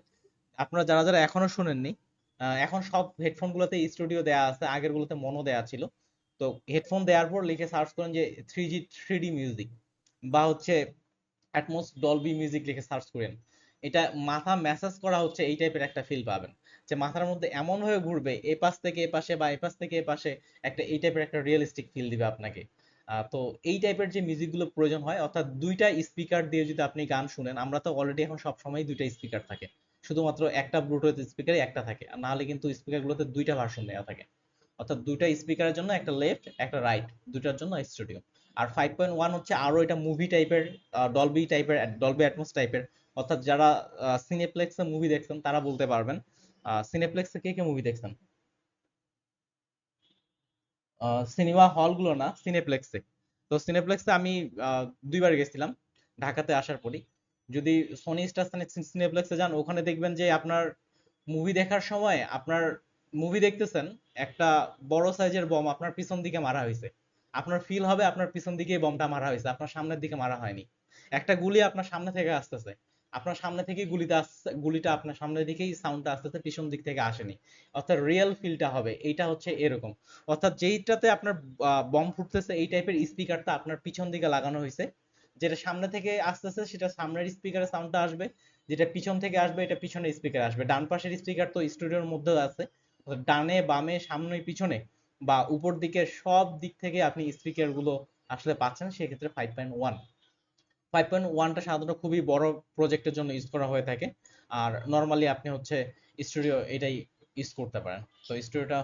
Speaker 1: আপনারা যারা যারা এখনো শুনেননি। এখন সব হেডফোন গুলোতে স্টুডিও দেয়া আছে, আগের গুলোতে মনো দেয়া ছিল। তো হেডফোন দেওয়ার পর লিখে সার্চ করেন যে 3D মিউজিক বা হচ্ছে অ্যাটমস ডলবি মিউজিক লিখে সার্চ করেন। এটা মাথা ম্যাসাজ করা হচ্ছে, এই টাইপের একটা ফিল পাবেন যে মাথার মধ্যে এমন হয়ে ঘুরবে এ পাশ থেকে এ পাশে বা এ পাশ থেকে এ পাশে, একটা এই টাইপের একটা রিয়েলিস্টিক ফিল দিবে আপনাকে। তো এই টাইপের যে মিউজিকগুলো প্রয়োজন হয়, অর্থাৎ দুইটা স্পিকার দিয়ে যদি আপনি গান শুনেন, আমরা তো অলরেডি এখন সব সময় দুইটা স্পিকার থাকে, শুধুমাত্র একটা ব্লুটুথ স্পিকারই একটা থাকে, আর নাহলে কিন্তু স্পিকারগুলোতে দুইটা ভার্সন দেওয়া থাকে। অর্থাৎ দুইটা স্পিকারের জন্য একটা লেফট একটা রাইট, দুইটার জন্য স্টুডিও। আর 5.1 হচ্ছে আরো এটা মুভি টাইপের, ডলবি টাইপের, ডলবি অ্যাটমস টাইপের। অর্থাৎ যারা সিনেপ্লেক্সে মুভি দেখছেন তারা বলতে পারবেন। সিনেপ্লেক্সে কে কে মুভি দেখছেন? সিনেমা হলগুলো না, সিনেপ্লেক্সে। তো সিনেপ্লেক্সে আমি দুইবার গেছিলাম ঢাকাতে আসার পরই। যদি সোনি স্টার সিনেপ্লেক্সে যান, ওখানে দেখবেন যে আপনার মুভি দেখার সময় আপনার মুভি দেখতেছেন, একটা বড় সাইজের বম আপনার পিছন দিকে মারা হয়েছে, আপনার ফিল হবে আপনার পিছন দিকে বমটা মারা হয়েছে, আপনার সামনের দিকে মারা হয়নি। একটা গুলি আপনার সামনে থেকে আসতেছে, আপনার সামনে থেকে গুলিটা আসছে, গুলিটা আপনার সামনের দিকেই সাউন্ডটা আসতেছে, পিছন দিক থেকে আসেনি। অর্থাৎ রিয়েল ফিলটা হবে, এইটা হচ্ছে এরকম। অর্থাৎ যেইটাতে আপনার বম ফুটতেছে এই টাইপের স্পিকারটা আপনার পিছন দিকে লাগানো হয়েছে, যেটা সামনে থেকে আসতেছে সেটা সামনের স্পিকারে সাউন্ডটা আসবে, যেটা পিছন থেকে আসবে এটা পিছনের স্পিকার আসবে। ডান পাশের স্পিকার তো স্টুডিওর মধ্যে আছে, অর্থাৎ ডানে বামে সামনে পিছনে বা উপর দিকে সব দিক থেকে আপনি স্পিকার গুলো আসলে পাচ্ছেন। সেক্ষেত্রে 5.1টা সাধারণত খুবই বড় প্রজেক্টের জন্য ইউজ করা হয়ে থাকে। আর নর্মালি আপনি হচ্ছে স্টুডিও এটাই ইউজ করতে পারেন। তো স্টুডিওটা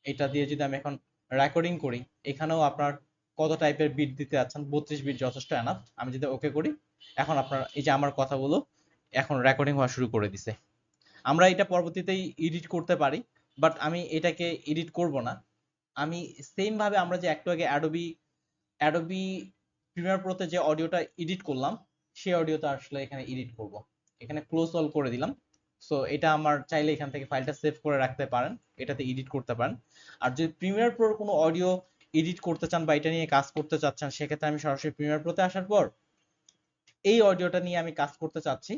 Speaker 1: এটা দিয়ে যদি আমি এখন রেকর্ডিং করি, এখানেও আপনার কত টাইপের বিট দিতে যাচ্ছেন, 32 বিট যথেষ্ট এনাফ। আমি যদি ওকে করি, এখন আপনার এই যে আমার কথাগুলো এখন রেকর্ডিং হওয়া শুরু করে দিছে। আমরা এটা পরবর্তীতেই এডিট করতে পারি, বাট আমি এটাকে এডিট করব না। আমি সেম ভাবে আমরা যে একটু আগে অ্যাডোবি অ্যাডোবি প্রিমিয়ার প্রোতে যে অডিওটা এডিট করলাম, সেই অডিওটা আসলে এখানে এডিট করব। এখানে ক্লোজ অল করে দিলাম। সো এটা আমার চাইলে এখান থেকে ফাইলটা সেভ করে রাখতে পারেন, এটাতে এডিট করতে পারেন। আর যদি প্রিমিয়ার প্রোর কোনো অডিও এডিট করতে চান বা এটা নিয়ে কাজ করতে চাচ্ছেন, সেক্ষেত্রে আমি সরাসরি প্রিমিয়ার প্রোতে আসার পর এই অডিওটা নিয়ে আমি কাজ করতে চাচ্ছি,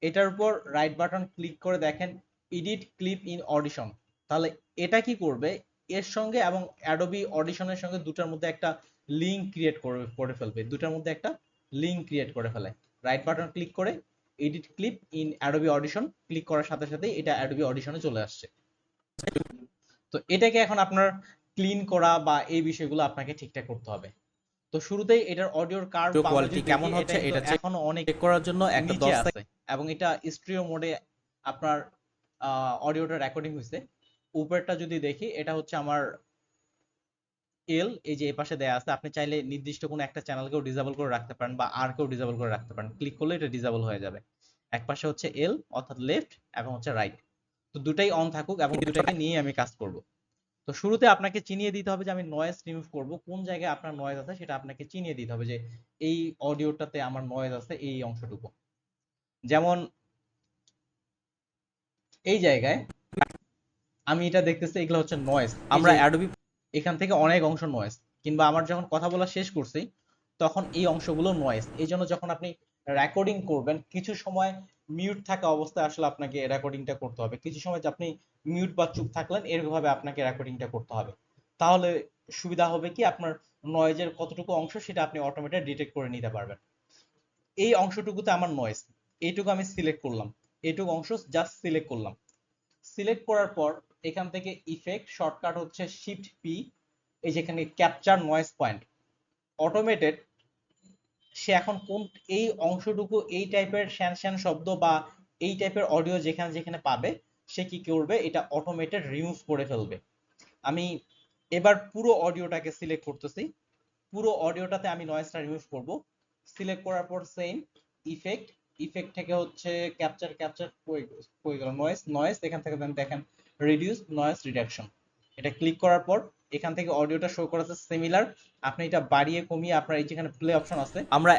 Speaker 1: এটার উপর রাইট বাটন ক্লিক করে দেখেন এডিট ক্লিপ ইন অডিশন। তাহলে এটা কি করবে, এর সঙ্গে এবং অ্যাডোবি অডিশনের সঙ্গে দুটার মধ্যে একটা লিংক ক্রিয়েট করে ফেলবে, দুটার মধ্যে একটা লিংক ক্রিয়েট করে ফেলে। রাইট বাটন ক্লিক করে edit clip in Adobe audition click করার সাথে সাথে এটা অ্যাডোবি অডিশনে চলে আসছে। তো এটাকে এখন আপনার ক্লিন করা বা এই বিষয়গুলো আপনাকে ঠিকঠাক করতে হবে। তো শুরুতেই এটার অডিওর কার্ভ
Speaker 5: Audio
Speaker 1: বা আমরা
Speaker 5: quality
Speaker 1: যদি
Speaker 5: কেমন
Speaker 1: দেখি,
Speaker 5: হচ্ছে
Speaker 1: এটা কিন্তু
Speaker 5: এটা check
Speaker 1: এখনো অনেক
Speaker 5: করার জন্য একটা
Speaker 1: নিচে
Speaker 5: 10
Speaker 1: আছে, এবং এটা স্টিরিও মোডে আপনার অডিওটা রেকর্ডিং হয়েছে। উপরেরটা যদি দেখি, এটা হচ্ছে আমার এল, এই যে এই পাশে দেয়া আছে। আপনি চাইলে নির্দিষ্ট কোনো একটা চ্যানেলকেও ডিসেবল করে রাখতে পারেন বা আর কেউ ডিসেবল করে রাখতে পারেন, ক্লিক করলে এটা ডিসেবল হয়ে যাবে। এক পাশে হচ্ছে এল অর্থাৎ লেফট এবং হচ্ছে রাইট, তো দুটাই অন থাকুক এবং দুটাকে নিয়ে আমি কাজ করব। তো শুরুতে আপনাকে চিনিয়ে দিতে হবে যে আমি নয়েজ রিমুভ করব, কোন জায়গায় আপনার নয়েজ আছে সেটা আপনাকে চিনিয়ে দিতে হবে যে এই অডিওটাতে আমার নয়েজ আছে এই অংশটুকু। যেমন এই জায়গায় আমি এটা দেখতেছি, এগুলো হচ্ছে নয়েজ।
Speaker 5: আমরা Adobe
Speaker 1: এখান থেকে অনেক অংশ নয়েজ, কিংবা আমার যখন কথা বলা শেষ করছি তখন এই অংশগুলো নয়েজ। এই জন্য যখন আপনি রেকর্ডিং করবেন, কিছু সময় মিউট থাকা অবস্থায় আসলে আপনাকে রেকর্ডিংটা করতে হবে, কিছু সময় যে আপনি মিউট বা চুপ থাকলেন এরভাবে আপনাকে রেকর্ডিংটা করতে হবে। তাহলে সুবিধা হবে কি, আপনার নয়েজের কতটুকু অংশ সেটা আপনি অটোমেটিক ডিটেক্ট করে নিতে পারবেন। এই অংশটুকুতে আমার নয়েজ, এইটুকু আমি সিলেক্ট করলাম, এইটুকু অংশ জাস্ট সিলেক্ট করলাম। সিলেক্ট করার পর এখান থেকে ইফেক্ট শর্টকাট হচ্ছে শিফট পি, এই যেখানে ক্যাপচার নয়েজ পয়েন্ট, অটোমেটেড সে এখন কোন এই অংশটুকু এই টাইপের শ্যান শ্যান শব্দ বা এই টাইপের অডিও যেখানে যেখানে পাবে, সে কি করবে, এটা অটোমেটেড রিমুভ করে ফেলবে। আমি এবার পুরো অডিওটাকে সিলেক্ট করতেছি, পুরো অডিওটাতে আমি নয়েজটা রিমুভ করব। সিলেক্ট করার পর সেম ইফেক্ট, ইফেক্ট থেকে হচ্ছে ক্যাপচার, ক্যাপচার কই গেল, নয়েজ, নয়েজ এখান থেকে দেখেন রিডিউস নয়েজ রিডাকশন, এটা ক্লিক করার পর এখান থেকে অডিওটা শো করেছে সিমিলার। আপনি এটা বাড়িয়ে কমিয়ে আপনার এই যেখানে প্লে অপশন আছে,
Speaker 5: আমরা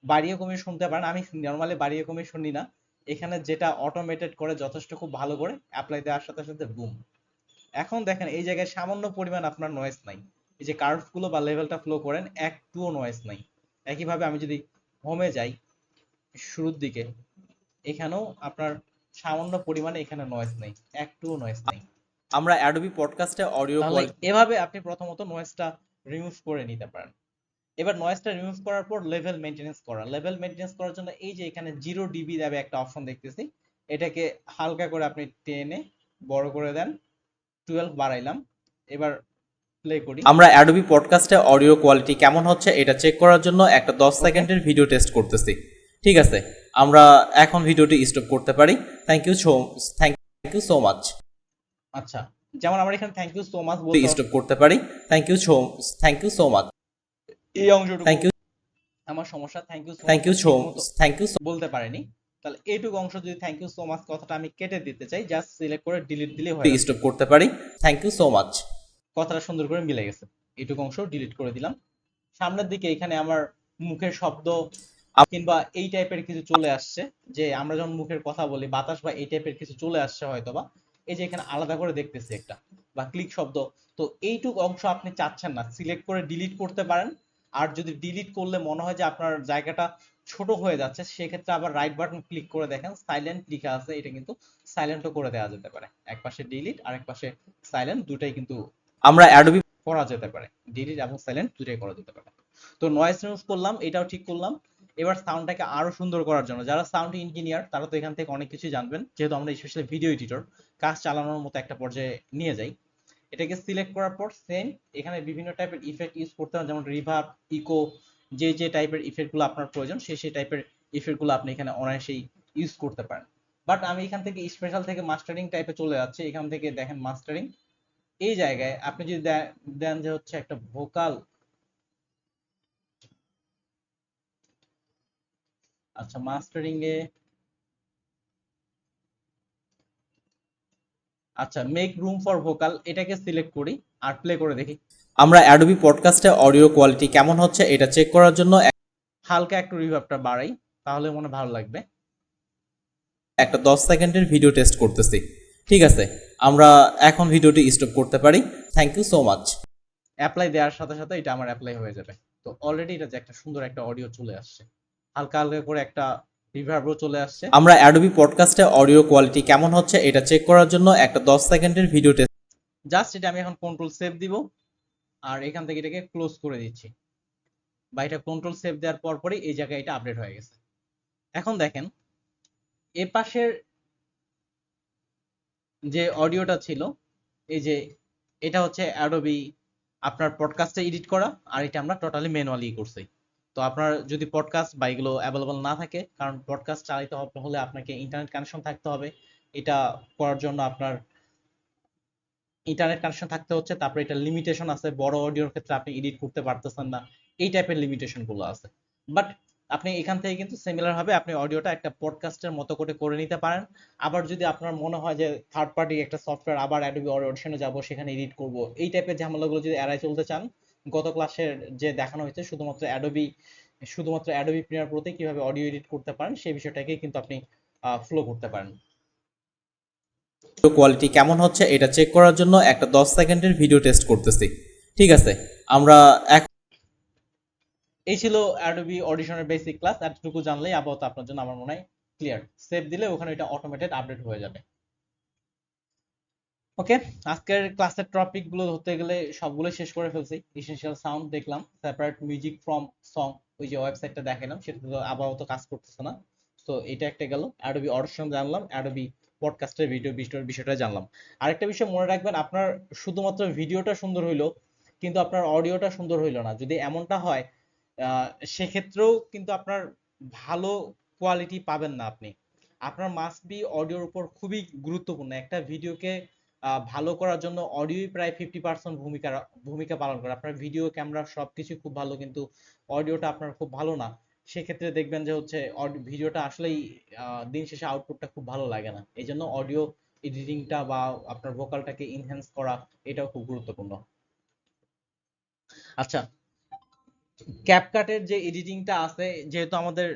Speaker 1: বাড়িয়ে কমিয়ে শুনতে পারেন। আমি নরমালি বাড়িয়ে কমিয়ে শুনি না, এখানে যেটা অটোমেটেড করে যথেষ্ট খুব ভালো করে অ্যাপ্লাই দেওয়ার সাথে সাথে বুম। এখন দেখেন এই জায়গায় সামান্য পরিমাণ আপনার নয়েজ নাই, এই যে কার্ভ গুলো বা লেভেলটা ফ্লো করেন একটুও নয়েজ নাই। একইভাবে আমি যদি হোমে যাই, শুরুর দিকে এখানেও আপনার সামান্য পরিমাণে এখানে নয়েজ নেই, একটুও নয়েজ নেই।
Speaker 2: আমরা অ্যাডোবি পডকাস্টে অডিও
Speaker 1: তাহলে
Speaker 2: কোয়ালিটি
Speaker 1: এভাবে আপনি প্রথমত নয়েজটা রিমুভ করে নিতে পারেন। এবার নয়েজটা রিমুভ করার পর লেভেল মেনটেনেন্স করার জন্য এই যে এখানে 0 dB দেবে একটা অপশন দেখতেছি, এটাকে হালকা করে আপনি টেনে বড় করে দেন, 12 বাড়াইলাম। এবার প্লে করি।
Speaker 2: আমরা অ্যাডোবি পডকাস্টে অডিও কোয়ালিটি কেমন হচ্ছে এটা চেক করার জন্য একটা 10
Speaker 1: Okay.
Speaker 2: সেকেন্ডের ভিডিও টেস্ট করতেছি। ঠিক আছে, আমরা এখন ভিডিওটি স্টপ করতে পারি। Thank you so much.
Speaker 1: আচ্ছা, যেমন আমরা এখানে থ্যাংক ইউ সো মাচ বলতে
Speaker 2: স্টপ করতে পারি। Thank you so much.
Speaker 1: এই অংশটুকু
Speaker 2: থ্যাংক ইউ
Speaker 1: আমার সমস্যা, থ্যাংক ইউ
Speaker 2: সো
Speaker 1: বলতে পারিনি। তাহলে এইটুকু অংশ যদি থ্যাংক ইউ সো মাচ কথাটা আমি কেটে দিতে চাই, জাস্ট সিলেক্ট করে ডিলিট দিলে হয়ে যাবে।
Speaker 2: স্টপ করতে পারি। Thank you so much.
Speaker 1: কথাটা সুন্দর করে মিলে গেছে। এইটুকু অংশ ডিলিট করে দিলাম। সামনের দিকে এখানে আমার মুখের শব্দ কিংবা এই টাইপের কিছু চলে আসছে, যে আমরা যখন মুখের কথা বলি বাতাস বা এই টাইপের কিছু চলে আসছে হয়তোবা, এই যে এখানে আলাদা করে দেখতেছি একটা, বা ক্লিক শব্দ। তো এইটুকু অংশ আপনি চাচ্ছেন না, সিলেক্ট করে ডিলিট করতে পারেন। আর যদি ডিলিট করলে মনে হয় যে আপনার জায়গাটা ছোট হয়ে যাচ্ছে, সেক্ষেত্রে আবার রাইট বাটন ক্লিক করে দেখেন সাইলেন্ট লেখা আছে, এটা কিন্তু সাইলেন্টও করে দেওয়া যেতে পারে। এক পাশে ডিলিট আর এক পাশে সাইলেন্ট, দুটাই কিন্তু
Speaker 2: আমরা অ্যাডোবি
Speaker 1: করা যেতে পারে, ডিলিট এবং সাইলেন্ট দুটাই করা যেতে পারে। তো নয়েজ রিমুভ করলাম, এটাও ঠিক করলাম। এবার সাউন্ডটাকে আরো সুন্দর করার জন্য যারা সাউন্ড ইঞ্জিনিয়ার তারা তো এখান থেকে অনেক কিছু জানবেন, যেহেতু আমরা স্পেশালি ভিডিও এডিটর, কাজ চালানোর মতো একটা পর্যায়ে নিয়ে যাই। এটাকে সিলেক্ট করার পর সেম এখানে বিভিন্ন টাইপের ইফেক্ট ইউজ করতে হয়, যেমন রিভার্ব, ইকো, যে টাইপের ইফেক্টগুলো আপনার প্রয়োজন সেই টাইপের ইফেক্টগুলো আপনি এখানে অনায়াসেই ইউজ করতে পারেন। বাট আমি এখান থেকে স্পেশাল থেকে মাস্টারিং টাইপে চলে যাচ্ছি। এখান থেকে দেখেন মাস্টারিং, এই জায়গায় আপনি যদি দেন যে হচ্ছে একটা ভোকাল, আচ্ছা মাস্টারিং এ, আচ্ছা মেক রুম ফর ভোকাল, এটাকে সিলেক্ট করি আর প্লে করে দেখি।
Speaker 2: আমরা অ্যাডোবি পডকাস্টে অডিও কোয়ালিটি কেমন হচ্ছে এটা চেক করার জন্য
Speaker 1: হালকা একটু রিভার্বটা বাড়াই, তাহলে মনে ভালো লাগবে।
Speaker 2: একটা 10 সেকেন্ডের ভিডিও টেস্ট করতেছি। ঠিক আছে, আমরা এখন ভিডিওটি স্টপ করতে পারি। Thank you so much.
Speaker 1: Apply দেওয়ার সাথে সাথে এটা আমার অ্যাপ্লাই হয়ে যাবে। তো অলরেডি এটা যে একটা সুন্দর একটা অডিও চলে আসছে, হালকা হালকা করে একটা রিভার্বও চলে আসছে।
Speaker 2: আমরা অ্যাডোবি পডকাস্টে অডিও কোয়ালিটি কেমন হচ্ছে এটা চেক করার জন্য একটা 10 সেকেন্ডের ভিডিও টেস্ট।
Speaker 1: জাস্ট এটা আমি এখন কন্ট্রোল সেভ দিব আর এখান থেকে এটাকে ক্লোজ করে দিচ্ছি, বা এটা কন্ট্রোল সেভ দেওয়ার পরপরই এই জায়গায় এটা আপডেট হয়ে গেছে। এখন দেখেন এ পাশের যে অডিওটা ছিল, এই যে এটা হচ্ছে অ্যাডোবি আপনার পডকাস্টে এডিট করা, আর এটা আমরা টোটালি ম্যানুয়ালি করছি। তো আপনার যদি পডকাস্ট বা এগুলো অ্যাভেলেবল না থাকে, কারণ পডকাস্ট চালাতে হলে আপনাকে ইন্টারনেট কানেকশন থাকতে হবে, এটা করার জন্য আপনার ইন্টারনেট কানেকশন থাকতে হচ্ছে। তারপরে এটা লিমিটেশন আছে, বড় অডিওর ক্ষেত্রে আপনি এডিট করতে পারতেছেন না, এই টাইপের লিমিটেশন গুলো আছে। বাট আপনি এখান থেকে কিন্তু সিমিলার ভাবে আপনি অডিওটা একটা পডকাস্টের মতো করে নিতে পারেন। আবার যদি আপনার মনে হয় যে থার্ড পার্টি একটা সফটওয়্যার, আবার অ্যাডোবি অডিশনে যাব, সেখানে এডিট করব, এই টাইপের ঝামেলাগুলো যদি এড়াই চলতে চান, গত ক্লাসের যে দেখানো হয়েছে শুধুমাত্র অ্যাডোবি প্রিমিয়ার প্রোতে কিভাবে অডিও এডিট করতে পারেন সেই বিষয়টাকে কিন্তু আপনি ফলো করতে পারেন।
Speaker 2: কোয়ালিটি কেমন হচ্ছে এটা চেক করার জন্য একটা 10 সেকেন্ডের ভিডিও টেস্ট করতেছি। ঠিক আছে, আমরা
Speaker 1: এই ছিল অ্যাডোবি অডিশনের বেসিক ক্লাস। এতটুকু জানলেই আপাতত আপনার জন্য আমার মনে হয় ক্লিয়ার। সেভ দিলে ওখানে এটা অটোমেটেড আপডেট হয়ে যাবে। ওকে, আজকের ক্লাসের টপিক গুলো ধরতে গেলে সবগুলো শেষ করে ফেলছি। এসেনশিয়াল সাউন্ড দেখলাম, সেপারেট মিউজিক ফ্রম সং, ওই যে ওয়েবসাইটটা দেখালাম সেটা তো আপাতত কাজ করতেছে না। তো এটা একটা গেল, অ্যাডোবি অডিশন জানলাম, অ্যাডোবি পডকাস্টের ভিডিও বিষয়টা জানলাম। আরেকটা বিষয় মনে রাখবেন, আপনার শুধুমাত্র ভিডিওটা সুন্দর হইলো কিন্তু আপনার অডিওটা সুন্দর হইলো না, যদি এমনটা হয় সেক্ষেত্রেও কিন্তু আপনার ভালো কোয়ালিটি পাবেন না আপনি। আপনার মাস্ট বি অডিওর উপর খুবই গুরুত্বপূর্ণ। একটা ভিডিওকে ভালো করার জন্য অডিওই প্রায় 50% ভূমিকা পালন করে। আপনার ভিডিও, ক্যামেরা সবকিছু খুব ভালো, কিন্তু অডিওটা আপনার খুব ভালো না, সেক্ষেত্রে দেখবেন যে হচ্ছে ভিডিওটা আসলেই দিন শেষে আউটপুটটা খুব ভালো লাগে না। এই জন্য অডিও এডিটিংটা বা আপনার ভোকালটাকে ইনহ্যান্স করা, এটাও খুব গুরুত্বপূর্ণ। আচ্ছা, ক্যাপকাটের যে এডিটিংটা আছে, যেহেতু আমাদের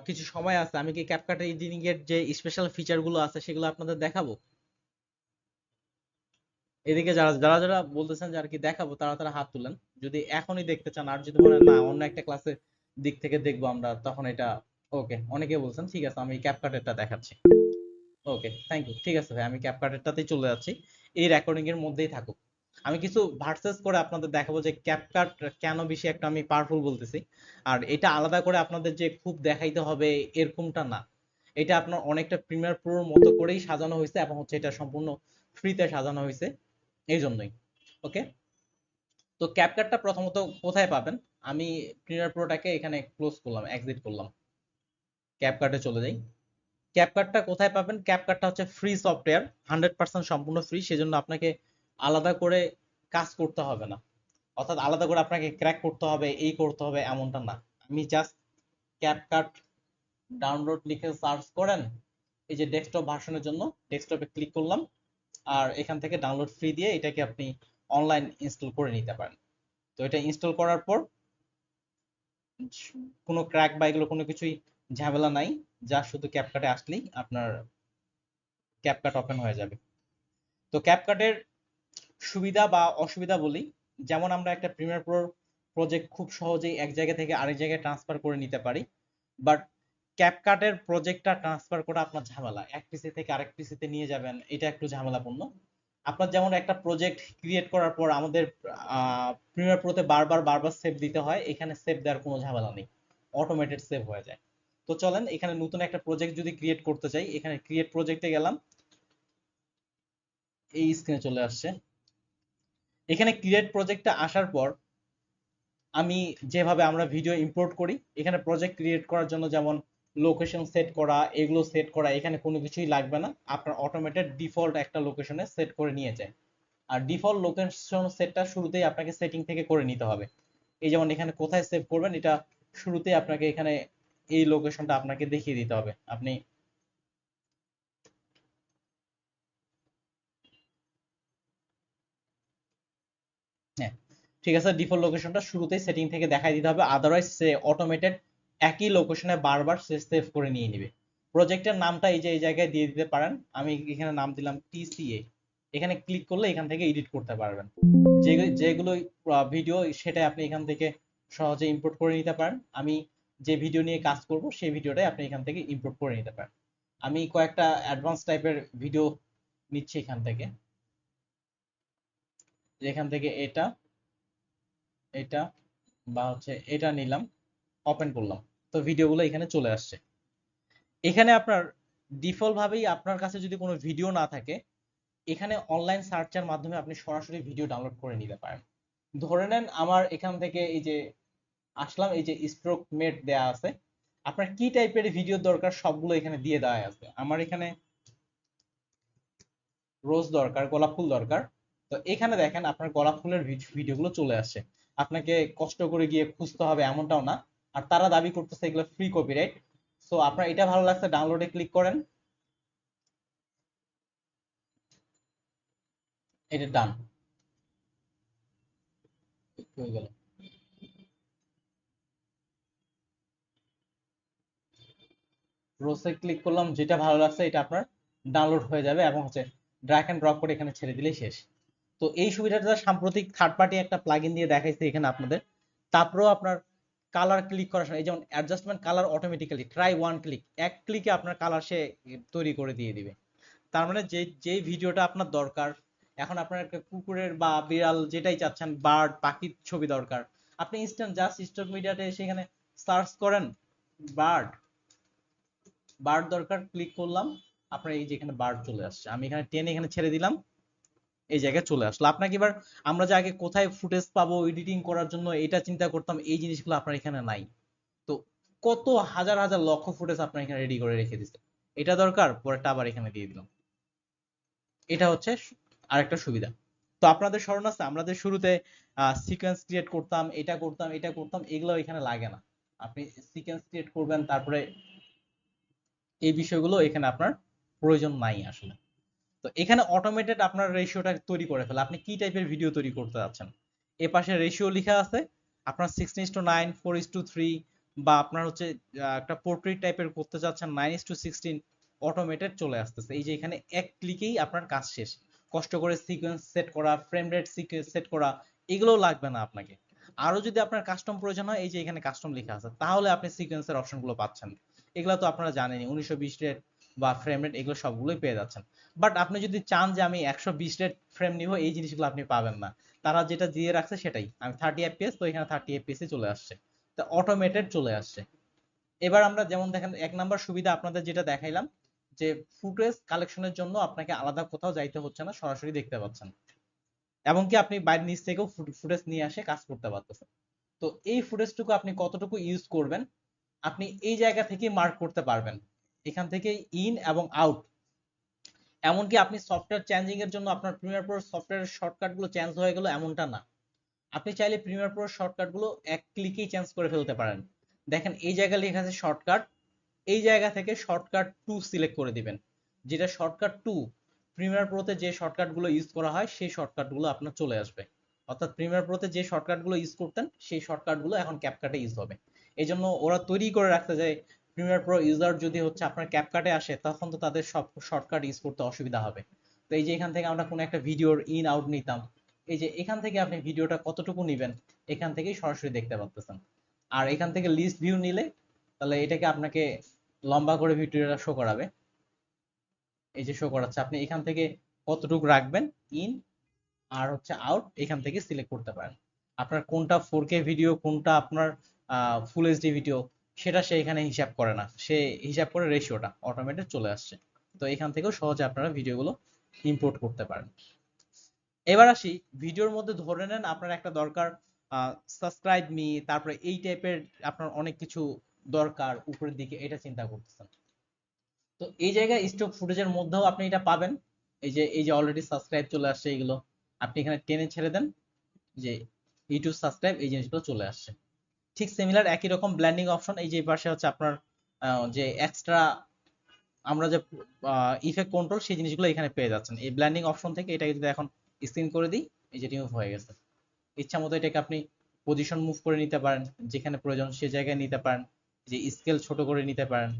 Speaker 1: কিছু সময় আছে, আমি কি ক্যাপকাট এডিটিং এর যে স্পেশাল ফিচার গুলো আছে সেগুলো আপনাদের দেখাবো। এদিকে যারা যারা যারা বলতেছেন যে আর কি দেখাবো, তারা তারা হাত তুলেন যদি এখনই দেখতে চান। আর যদি মনে হয় না অন্য একটা ক্লাসের দিক থেকে দেখবো আমরা, তখন এটা ওকে, অনেকে বলছেন, ঠিক আছে আমি ক্যাপকাটেরটা দেখাচ্ছি। ওকে, থ্যাংক ইউ। ঠিক আছে ভাই, আমি ক্যাপকাটেরটাতেই চলে যাচ্ছি, এই রেকর্ডিং এর মধ্যেই থাকুক। আমি কিছু ভার্সেস করে আপনাদের দেখাবো যে ক্যাপকাট কেন বেশি একটা আমি পাওয়ারফুল বলতেছি। আর এটা আলাদা করে আপনাদের যে খুব দেখাইতে হবে এরকমটা না, এটা আপনার অনেকটা প্রিমিয়ার প্রোর মতো করেই সাজানো হয়েছে এবং হচ্ছে এটা সম্পূর্ণ ফ্রিতে সাজানো হয়েছে এই জন্যই। ওকে, তো ক্যাপকাটটা প্রথমত কোথায় পাবেন? আমি প্রিমিয়ার প্রোটাকে এখানে ক্লোজ করলাম, এক্সিট করলাম, ক্যাপকাটে চলে যাই। ক্যাপকাটটা কোথায় পাবেন? ক্যাপকাটটা হচ্ছে ফ্রি সফটওয়্যার, 100% সম্পূর্ণ ফ্রি, সেজন্য আপনাকে আলাদা করে কাজ করতে হবে না, অর্থাৎ আলাদা করে আপনাকে ক্র্যাক করতে হবে, এই করতে হবে এমনটা না। আমি জাস্ট ক্যাপকাট ডাউনলোড লিখে সার্চ করেন, এই যে ডেস্কটপ ভার্সনের জন্য ডেস্কটপে ক্লিক করলাম, আর এখান থেকে ডাউনলোড ফ্রি দিয়ে এটাকে আপনি অনলাইন ইনস্টল করে নিতে পারেন। তো এটা ইনস্টল করার পর কোনো ক্র্যাক বা এগুলো কোনো কিছুই ঝামেলা নাই, যা শুধু ক্যাপকাটে আসলেই আপনার ক্যাপকাট ওপেন হয়ে যাবে। তো ক্যাপকাটের সুবিধা বা অসুবিধা বলি, যেমন আমরা একটা প্রিমিয়ার প্রো প্রজেক্ট খুব সহজেই এক জায়গা থেকে আরেক জায়গায় ট্রান্সফার করে নিতে পারি, বাট ক্যাপকাটের প্রজেক্টটা ট্রান্সফার করা আপনার ঝামেলা, এক পিসি থেকে আরেক পিসিতে নিয়ে যাবেন, এটা একটু ঝামেলাপূর্ণ। আপনার যেমন একটা প্রজেক্ট ক্রিয়েট করার পর আমাদের প্রিমিয়ার প্রোতে বারবার বারবার সেভ দিতে হয়, এখানে সেভ দেওয়ার কোনো ঝামেলা নেই, অটোমেটেড সেভ হয়ে যায়। তো চলেন এখানে নতুন একটা প্রজেক্ট যদি ক্রিয়েট করতে চাই, এখানে ক্রিয়েট প্রজেক্টে গেলাম, এই স্ক্রিনে চলে আসছে। এখানে ক্রিয়েট প্রজেক্টটা আসার পর আমি যেভাবে আমরা ভিডিও ইম্পোর্ট করি, এখানে প্রজেক্ট ক্রিয়েট করার জন্য যেমন লোকেশন সেট করা, এগুলো সেট করা, এখানে কোনো কিছুই লাগবে না, আপনার অটোমেটেড ডিফল্ট একটা লোকেশনে সেট করে নিয়ে যায়। আর ডিফল্ট লোকেশন সেটটা শুরুতেই আপনাকে সেটিং থেকে করে নিতে হবে। এই যেমন এখানে কোথায় সেভ করবেন, এটা শুরুতেই আপনাকে এখানে এই লোকেশনটা আপনাকে দেখিয়ে দিতে হবে। আপনি হ্যাঁ, ঠিক আছে, ডিফল্ট লোকেশনটা শুরুতেই সেটিং থেকে দেখাই দিতে হবে, আদারওয়াইজ সে অটোমেটেড একই লোকেশনে বারবার সে সেভ করে নিয়ে নিবে। প্রজেক্টের নামটা এই যে এই জায়গায় দিয়ে দিতে পারেন, আমি এখানে নাম দিলাম টিসিএ। এখানে ক্লিক করলে এখান থেকে এডিট করতে পারবেন, যেগুলো ভিডিও সেটাই আপনি এখান থেকে সহজে ইম্পোর্ট করে নিতে পারেন। আমি যে ভিডিও নিয়ে কাজ করব সেই ভিডিওটাই আপনি এখান থেকে ইম্পোর্ট করে নিতে পারেন। আমি কয়েকটা অ্যাডভান্স টাইপের ভিডিও নিচ্ছি এখান থেকে, যেখান থেকে এটা এটা বা হচ্ছে এটা নিলাম, ওপেন করলাম, তো ভিডিওগুলো এখানে চলে আসছে। এখানে আপনার ডিফল্ট ভাবেই আপনার কাছে যদি কোনো ভিডিও না থাকে, এখানে অনলাইন সার্চের মাধ্যমে আপনি সরাসরি ভিডিও ডাউনলোড করে নিতে পারেন। ধরে নেন আমার এখান থেকে এই যে আসলাম, এই যে স্ট্রোক মেট দেয়া আছে, আপনার কি টাইপের ভিডিও দরকার সবগুলো এখানে দিয়ে দেওয়া আছে। আমার এখানে রোজ দরকার, গোলাপ ফুল দরকার, তো এখানে দেখেন আপনার গোলাপ ফুলের ভিডিওগুলো চলে আসছে। আপনাকে কষ্ট করে গিয়ে খুঁজতে হবে এমনটাও না। আর তারা দাবি করতেছে এগুলো ফ্রি কপিরাইট। সো আপনার এটা ভালো লাগছে, ডাউনলোডে ক্লিক করেন, এটা ডান হয়ে গেল। রোজে ক্লিক করলাম, যেটা ভালো লাগছে এটা আপনার ডাউনলোড হয়ে যাবে এবং হচ্ছে ড্র্যাগ এন্ড ড্রপ করে এখানে ছেড়ে দিলেই শেষ। তো এই সুবিধাটা সাম্প্রতিক থার্ড পার্টি একটা প্লাগইন দিয়ে দেখাইছে এখানে আপনাদের। তারপরেও আপনার কালার ক্লিক করার সময় এই যেমন adjustment colour automatically try one click, এক ক্লিকে আপনার কালার সে তৈরি করে দিয়ে দিবে। তার মানে যে ভিডিওটা আপনার দরকার, এখন আপনার একটা কুকুরের বা বিড়াল যেটাই চাচ্ছেন, বার্ড পাখির ছবি দরকার, আপনি ইনস্ট্যান্ট জাস্ট স্টক মিডিয়াতে সেখানে সার্চ করেন বার্ড, বার্ড দরকার, ক্লিক করলাম, আপনার এই যে এখানে বার্ড চলে আসছে, আমি এখানে টেনে এখানে ছেড়ে দিলাম, এই জায়গায় চলে আসলো। আপনাকে এবার আমরা যে আগে কোথায় ফুটেজ পাবো এডিটিং করার জন্য এটা চিন্তা করতাম, এই জিনিসগুলো আপনার এখানে নাই। তো কত হাজার হাজার লক্ষ ফুটেজ আপনার এখানে রেডি করে রেখে দিচ্ছে, এটা দরকার পরেরটা আবার এখানে দিয়ে দিলাম। এটা হচ্ছে আরেকটা সুবিধা। তো আপনাদের স্মরণ আছে আমাদের শুরুতে সিকোয়েন্স ক্রিয়েট করতাম, এটা করতাম এটা করতাম, এগুলো এখানে লাগে না। আপনি সিকোয়েন্স ক্রিয়েট করবেন, তারপরে এই বিষয়গুলো এখানে আপনার প্রয়োজন নাই আসলে। তো এখানে অটোমেটেড আপনার রেশিওটা তৈরি করে ফেলে, আপনি কি টাইপের ভিডিও তৈরি করতে যাচ্ছেন। এ পাশে রেশিও লেখা আছে, আপনার 16:9, 4:3, বা আপনার হচ্ছে একটা পোর্ট্রেট টাইপের করতে চাচ্ছেন 9:16, অটোমেটেড চলে আসতেছে। এই যে এখানে এক ক্লিকেই আপনার কাজ শেষ, কষ্ট করে সিকোয়েন্স সেট করা, ফ্রেম রেট সেট করা, এগুলোও লাগবে না আপনাকে। আরো যদি আপনার কাস্টম প্রয়োজন হয়, এই যে এখানে কাস্টম লেখা আছে, তাহলে আপনি সিকোয়েন্সের অপশনগুলো পাচ্ছেন। এগুলো তো আপনারা জানেনই, 1920 রেট বা ফ্রেম রেট এগুলো সবগুলোই পেয়ে যাচ্ছেন। বাট আপনি যদি চান যে আমি 120 রেট ফ্রেম নিব, এই জিনিসগুলো আপনি পাবেন না। তারা যেটা দিয়ে রাখছে সেটাই, আমি 30 এফপিএস, তো এখানে 30 এফপিএস চলে আসছে, তো অটোমেটেড চলে আসছে। এবার আমরা যেমন দেখেন, এক নাম্বার সুবিধা আপনাদের যেটা দেখাইলাম, যে ফুটেজ কালেকশনের জন্য আপনাকে আলাদা কোথাও যাইতে হচ্ছে না, সরাসরি দেখতে পাচ্ছেন। এমনকি আপনি বাইরের নিচ থেকেও ফুটেজ নিয়ে আসে কাজ করতে পারতেছেন। তো এই ফুটেজটুকু আপনি কতটুকু ইউজ করবেন, আপনি এই জায়গা থেকে মার্ক করতে পারবেন, এখান থেকে ইন এবং আউট। এমনকি আপনি সফটওয়্যার চেঞ্জিং এর জন্য আপনার প্রিমিয়ার প্রো সফটওয়্যারের শর্টকাট গুলো চেঞ্জ হয়ে গেল এমনটা না, আপনি চাইলে প্রিমিয়ার প্রো শর্টকাট গুলো এক ক্লিকেই চেঞ্জ করে ফেলতে পারেন। দেখেন এই জায়গায় লেখা আছে শর্টকাট, এই জায়গা থেকে শর্টকাট 2 সিলেক্ট করে দিবেন। যেটা শর্টকাট 2 প্রিমিয়ার প্রোতে যে শর্টকাট গুলো ইউজ করা হয় সেই শর্টকাট গুলো আপনার চলে আসবে। অর্থাৎ প্রিমিয়ার প্রোতে যে শর্টকাট গুলো ইউজ করতেন সেই শর্টকাট গুলো এখন ক্যাপকাটে ইউজ হবে। এই জন্য ওরা তৈরি করে রাখতে যায়, প্রিমিয়ার প্রো ইউজার যদি হচ্ছে আপনার ক্যাপকাটে আসে তখন তো তাদের সব শর্টকাট ইউজ করতে অসুবিধা হবে। তো এই যে এখান থেকে আমরা কোনো একটা ভিডিওর ইন আউট নিতাম, এই যে এখান থেকে আপনি ভিডিওটা কতটুকু নিবেন এখান থেকেই সরাসরি দেখতে পাচ্ছেন। আর এখান থেকে লিস্ট ভিউ নিলে তাহলে এটাকে আপনাকে লম্বা করে ভিডিওটা শো করাবে, এই যে শো করাচ্ছে, আপনি এখান থেকে কতটুকু রাখবেন ইন আর হচ্ছে আউট এখান থেকে সিলেক্ট করতে পারেন। আপনার কোনটা 4K ভিডিও, কোনটা আপনার ফুল এইচডি ভিডিও, সেটা সে এখানে হিসাব করে না, সে হিসাব করে রেশিওটা অটোমেটেড চলে আসছে। তো এখান থেকেও সহজে আপনারা ভিডিওগুলো ইম্পোর্ট করতে পারেন। এবার আসি ভিডিওর মধ্যে, ধরে নেন আপনার একটা দরকার সাবস্ক্রাইব মি, তারপরে এই টাইপের আপনার অনেক কিছু দরকার উপরের দিকে, এটা চিন্তা করতেছেন। তো এই জায়গায় স্টক ফুটেজের মধ্যেও আপনি এটা পাবেন। এই যে অলরেডি সাবস্ক্রাইব চলে আসছে, এগুলো আপনি এখানে টেনে ছেড়ে দেন, যে ইউটিউব সাবস্ক্রাইব, এই জিনিসগুলো চলে আসছে। ঠিক সিমিলার একই রকম ব্ল্যান্ডিং অপশন, এই যে পাশে হচ্ছে আপনার যে এক্সট্রা আমরা যে ইফেক্ট কন্ট্রোল সেই জিনিসগুলো এখানে পেয়ে যাচ্ছেন এই ব্ল্যান্ডিং অপশন থেকে। এটাকে যদি এখন স্ক্রিন করে দিই, এই যে রিমুভ হয়ে গেছে। ইচ্ছা মতো এটাকে আপনি পজিশন মুভ করে নিতে পারেন, যেখানে প্রয়োজন সে জায়গায় নিতে পারেন, যে স্কেল ছোট করে নিতে পারেন।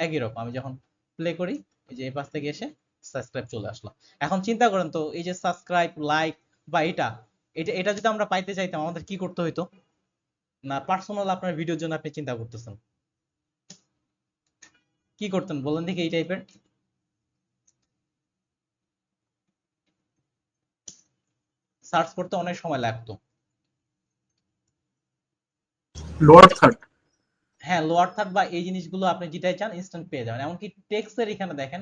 Speaker 1: একই রকম আমি যখন প্লে করি, এই যে এই পাশ থেকে এসে সাবস্ক্রাইব চলে আসলো। এখন চিন্তা করেন তো, এই যে সাবস্ক্রাইব, লাইক বা এটা এটা এটা যদি আমরা পাইতে চাইতাম আমাদের কি করতে হইতো? না পার্সোনাল আপনার ভিডিওর জন্য আপনি চিন্তা করতেছেন, কি করতেন বলেন দেখি? এই টাইপের সার্চ করতে অনেক সময় লাগতো।
Speaker 3: Lower third.
Speaker 1: হ্যাঁ, লোয়ার থার্ড বা এই জিনিসগুলো আপনি যেটাই চান ইনস্ট্যান্ট পেয়ে যাবেন। এমনকি টেক্সটের এখানে দেখেন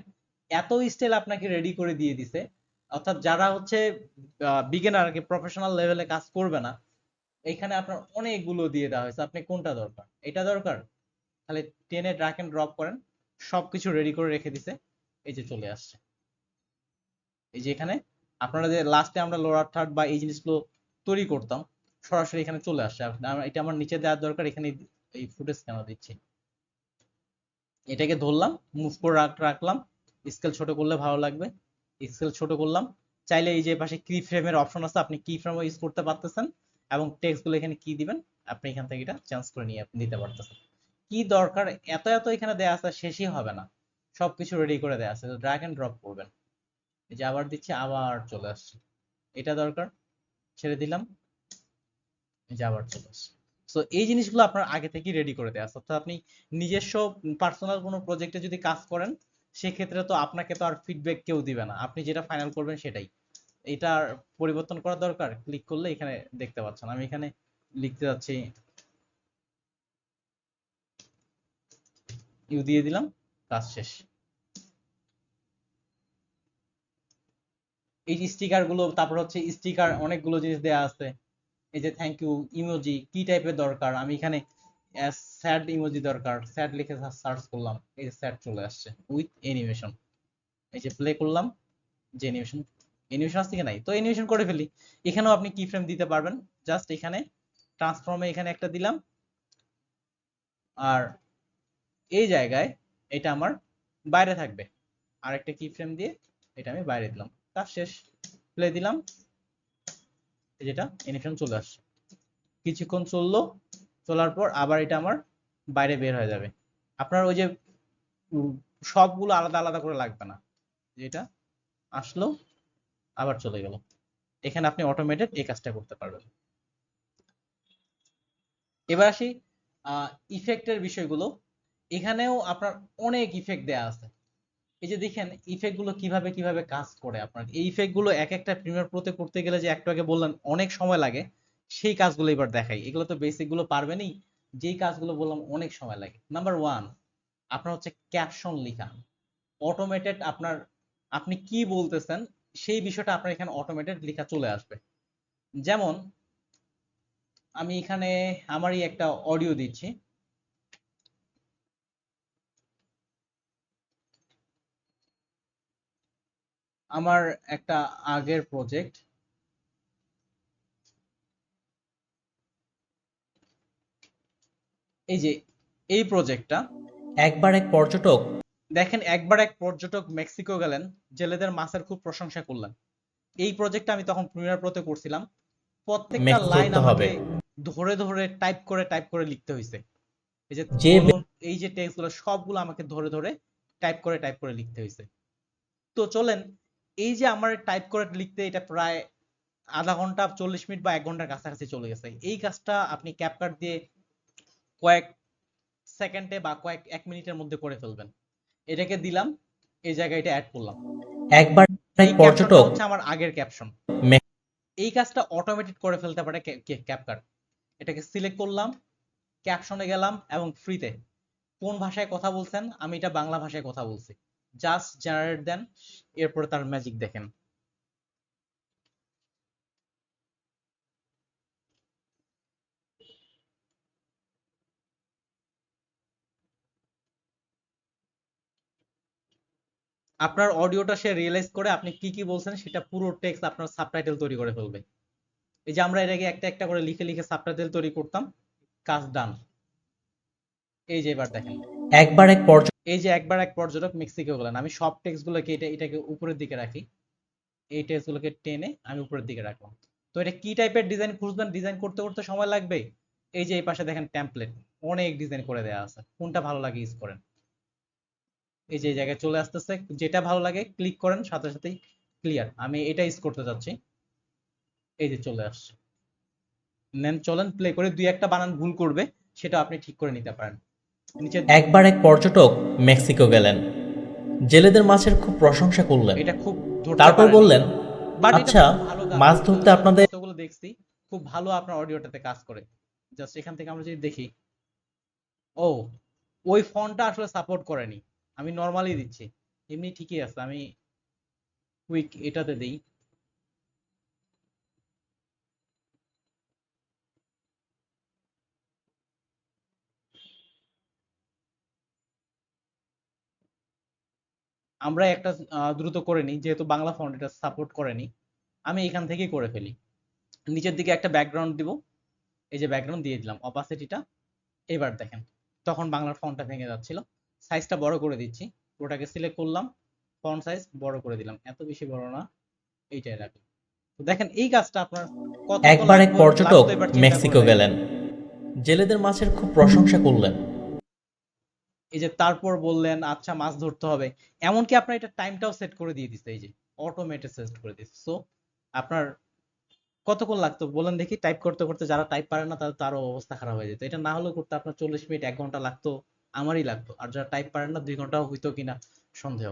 Speaker 1: এত স্টাইল আপনাকে রেডি করে দিয়ে দিছে, অর্থাৎ যারা হচ্ছে বিগিনার, প্রফেশনাল লেভেলে কাজ করবে না, এখানে আপনার অনেকগুলো দিয়ে দেওয়া হয়েছে। আপনি কোনটা দরকার, এটা দরকার, তাহলে টেনে ড্র্যাগ এন্ড ড্রপ করেন, সবকিছু রেডি করে রেখে দিছে, এই যে চলে আসছে। এই যে এখানে আপনারা যে লাস্টে আমরা লোয়ার থার্ড বা এই জিনিসগুলো তৈরি করতাম, সরাসরি এখানে চলে আসছে। এটা আমার নিচে দেওয়ার দরকার, এখানে এই ফুটেজ কেন দিচ্ছি, এটাকে ধরলাম, মুভ করে রাখলাম, স্কেল ছোট করলে ভালো লাগবে, স্কেল ছোট করলাম। চাইলে এই যে পাশে কি ফ্রেমের অপশন আছে, আপনি কি ফ্রেমও ইউজ করতে পারতেছেন, এবং টেক্সট গুলো এখানে কি দিবেন আপনি এখান থেকে এটা চেঞ্জ করে নিয়ে নিতে পারতেছেন। কি দরকার এত এত এখানে দেয়া আছে, শেষই হবে না, সবকিছু রেডি করে দেয়া আছে, ড্র্যাগ এন্ড ড্রপ করবেন। এই যে আবার দিচ্ছি, আবার চলে আসছে। এটা দরকার, ছেড়ে দিলাম, এই যে আবার চলে আসছে। সো এই জিনিসগুলো আপনার আগে থেকেই রেডি করে দেওয়া আছে। অর্থাৎ আপনি নিজস্ব পার্সোনাল কোনো প্রজেক্টে যদি কাজ করেন, সেক্ষেত্রে তো আপনাকে তো আর ফিডব্যাক কেউ দিবে না, আপনি যেটা ফাইনাল করবেন সেটাই। এটা পরিবর্তন করা দরকার, ক্লিক করলে এখানে দেখতে পাচ্ছেন। আমি এখানে লিখতে যাচ্ছি ইউ দিয়ে দিলাম, কাজ শেষ। এই স্টিকার গুলো, তারপর হচ্ছে স্টিকার অনেকগুলো জিনিস দেয়া আছে। এই যে থ্যাংক ইউ ইমোজি, কি টাইপের দরকার, আমি এখানে স্যাড ইমোজি দরকার, স্যাড লিখে সার্চ করলাম, এই যে স্যাড চলে আসছে উইথ অ্যানিমেশন। এই যে প্লে করলাম, যে অ্যানিমেশন, অ্যানিমেশন আসছে কি নাই, তো অ্যানিমেশন করে ফেলি। এখানেও আপনি কি ফ্রেম দিতে পারবেন, জাস্ট এখানে ট্রান্সফর্মে এখানে একটা দিলাম, আর এই জায়গায় এটা আমার বাইরে থাকবে, আর একটা কি ফ্রেম দিয়ে এটা আমি বাইরে দিলাম, কাজ শেষ। প্লে দিলাম, যেটা অ্যানিমেশন চলে আসছে। কিছুক্ষণ চললো, চলার পর আবার এটা আমার বাইরে বের হয়ে যাবে। আপনার ওই যে সবগুলো আলাদা আলাদা করে লাগবে না, যেটা আসলো আবার চলে গেল। এখানে আপনি অটোমেটেড এই কাজটা করতে পারবেন। এবার আসি ইফেক্টের বিষয়গুলো। এখানেও আপনার অনেক ইফেক্ট দেয়া আছে। এই যে দেখেন ইফেক্ট গুলো কিভাবে কিভাবে কাজ করে। আপনার এই ইফেক্ট গুলো এক একটা প্রিমিয়ার প্রোতে করতে গেলে যে একটু আগে বললেন অনেক সময় লাগে, সেই কাজগুলো এবার দেখাই। এগুলো তো বেসিক গুলো পারবেনই, যেই কাজগুলো বললাম অনেক সময় লাগে। নাম্বার ওয়ান, আপনার হচ্ছে ক্যাপশন লেখা অটোমেটেড। আপনার আপনি কি বলতেছেন সেই বিষয়টা আপনার এখানে অটোমেটেড লেখা চলে আসবে। যেমন আমি এখানে আমারই একটা অডিও দিচ্ছি। আমার একটা আগের প্রজেক্ট, এই যে এই প্রজেক্টটা
Speaker 2: একবার এক পর্যটক
Speaker 1: দেখেন। একবার এক পর্যটক মেক্সিকো গেলেন, জেলেদের মাছের খুব প্রশংসা করলেন। এই প্রজেক্টটা আমি তখন প্রিমিয়ার প্রোতে করছিলাম। প্রত্যেকটা
Speaker 2: মেঘ
Speaker 1: লাইন
Speaker 2: ধরতে হবে।
Speaker 1: আমাকে ধরে ধরে টাইপ করে লিখতে হয়েছে। এই যে
Speaker 2: যে
Speaker 1: বলুন, এই যে টেক্সট গুলো সবগুলো আমাকে ধরে ধরে টাইপ করে লিখতে হয়েছে। তো চলেন, এই যে আমার টাইপ করে লিখতে এটা প্রায় আধা ঘন্টা 40 মিনিট বা 1 ঘন্টার কাছাকাছি চলে গেছে। এই কাজটা আপনি ক্যাপকাট দিয়ে কয়েক সেকেন্ডে বা কয়েক 1 মিনিটের মধ্যে করে ফেলবেন। এটাকে দিলাম, এই জায়গায় এটা অ্যাড করলাম।
Speaker 2: একবার এক
Speaker 1: এই ক্যাপশনটা
Speaker 2: পর্যটক
Speaker 1: হচ্ছে আমার আগের ক্যাপশন।
Speaker 2: মে-
Speaker 1: এই কাজটা অটোমেটেড করে ফেলতে পারে ক্যাপকাট। এটাকে সিলেক্ট করলাম, ক্যাপশনে গেলাম এবং ফ্রিতে কোন ভাষায় কথা বলছেন, আমি এটা বাংলা ভাষায় কথা বলছি, জাস্ট জেনারেট দেন। এরপরে তার ম্যাজিক দেখেন। আপনার অডিওটা সে রিয়েলাইজ করে আপনি কি কি বলছেন সেটা পুরো টেক্সট আপনার সাবটাইটেল তৈরি করে ফেলবে। এই যে আমরা এর আগে একটা একটা করে লিখে লিখে সাবটাইটেল তৈরি করতাম, কাজ ডান। এই যে এবার দেখেন,
Speaker 2: একবার এক পর্যটক
Speaker 1: এই যে একবার এক পর্যটক মেক্সিকো গেলেন, আমি সব টেক্সট গুলোকে এটাকে উপরের দিকে রাখি। এই টেক্সট গুলোকে টেনে আমি উপরের দিকে রাখলাম। তো এটা কি টাইপের ডিজাইন খুঁজবেন, ডিজাইন করতে করতে সময় লাগবে। এই যে এই পাশে দেখেন টেমপ্লেট, অনেক ডিজাইন করে দেওয়া আছে, কোনটা ভালো লাগে ইউজ করেন। এই যে এই জায়গায় চলে আসতেছে, যেটা ভালো লাগে ক্লিক করেন, সাথে সাথেই ক্লিয়ার। আমি এটা ইউজ করতে যাচ্ছি, এই যে চলে আসছে। নেন চলেন প্লে করে, দুই একটা বানান ভুল করবে, সেটা আপনি ঠিক করে নিতে পারেন। নিচে
Speaker 2: একবার এক পর্যটক মেক্সিকো গেলেন, জেলেদের মাছের খুব প্রশংসা করলেন।
Speaker 1: এটা খুব ধরতে
Speaker 2: তারপর
Speaker 1: পারেনি,
Speaker 2: বললেন,
Speaker 1: বাট এটা
Speaker 2: আচ্ছা,
Speaker 1: খুব ভালো কাজ
Speaker 2: মাছ
Speaker 1: করছে।
Speaker 2: ধরতে
Speaker 1: আমি
Speaker 2: আপনাদের
Speaker 1: যতগুলো দেখছি খুব ভালো আপনার অডিওটাতে কাজ করে। জাস্ট এখান থেকে আমরা যদি দেখি, ও ওই ফন্টটা আসলে সাপোর্ট করেনি, আমি নরমালি দিচ্ছি, এমনি ঠিকই আছে। আমি কুইক এটাতে দেই। আমরা একটা দ্রুত করে নিই, যেহেতু বাংলা ফন্ট এটা সাপোর্ট করেনি, আমি এখান থেকেই করে ফেলি। নিচের দিকে একটা ব্যাকগ্রাউন্ড দিব, এই যে ব্যাকগ্রাউন্ড দিয়ে দিলাম, অপাসিটিটা। এবার দেখেন, তখন বাংলার ফন্টটা ভেঙে যাচ্ছিল। সাইজটা বড় করে দিচ্ছি, ওটাকে সিলেক্ট করলাম, ফন্ট সাইজ বড় করে দিলাম, এত বেশি বড় না, এইটাই রাখলাম। তো দেখেন এই কাজটা আপনার কত কত
Speaker 2: একবার এক
Speaker 1: লাগবে
Speaker 2: পর্যটক
Speaker 1: লাগতো এবার চিন্তা করে
Speaker 2: মেক্সিকো
Speaker 1: দেখেন।
Speaker 2: গেলেন, জেলেদের মাছের খুব প্রশংসা করলেন।
Speaker 1: এই যে তারপর বললেন আচ্ছা মাছ ধরতে হবে, এমনকি আপনার এটা টাইমটাও সেট করে দিয়ে দিচ্ছে, এই যে অটোমেটেড সেট করে দিচ্ছে। সো আপনার কতক্ষণ লাগতো বলেন দেখি টাইপ করতে করতে, যারা টাইপ পারে না তাদের তারও অবস্থা খারাপ হয়ে যেত। এটা না হলেও করতে আপনার 40 মিনিট 1 ঘন্টা লাগতো, আমারই লাগতো। আর যারা টাইপ পারেন না 2 ঘন্টাও হইতো কিনা সন্দেহ।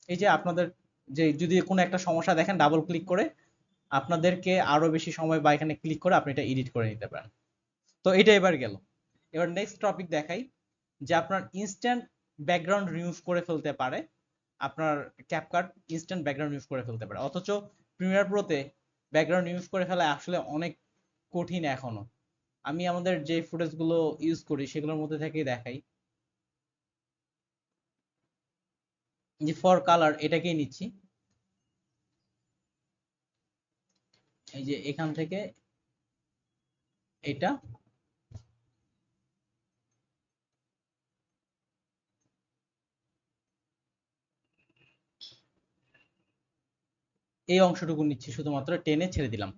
Speaker 1: এই যে আপনাদের যে যদি কোনো একটা সমস্যা দেখেন, ডাবল ক্লিক করে আপনাদেরকে আরো বেশি সময় বা এখানে ক্লিক করে আপনি এটা এডিট করে নিতে পারেন। তো এটা এবার গেল। এবার নেক্সট টপিক দেখাই, যে আপনার ইনস্ট্যান্ট ব্যাকগ্রাউন্ড রিমুভ করে ফেলতে পারে। আপনার ক্যাপকাট ইনস্ট্যান্ট ব্যাকগ্রাউন্ড রিমুভ করে ফেলতে পারে, অথচ প্রিমিয়ার প্রোতে ব্যাকগ্রাউন্ড রিমুভ করে ফেলা আসলে অনেক কঠিন এখনো। আমি আমাদের যে ফুটেজ গুলো ইউজ করি সেগুলোর মধ্যে থেকেই দেখাই। যে ফর কালার এটাকেই নিচ্ছি, এই যে এখান থেকে এটা এই অংশটুকু নিচ্ছি, শুধুমাত্র টেনে ছেড়ে দিলাম।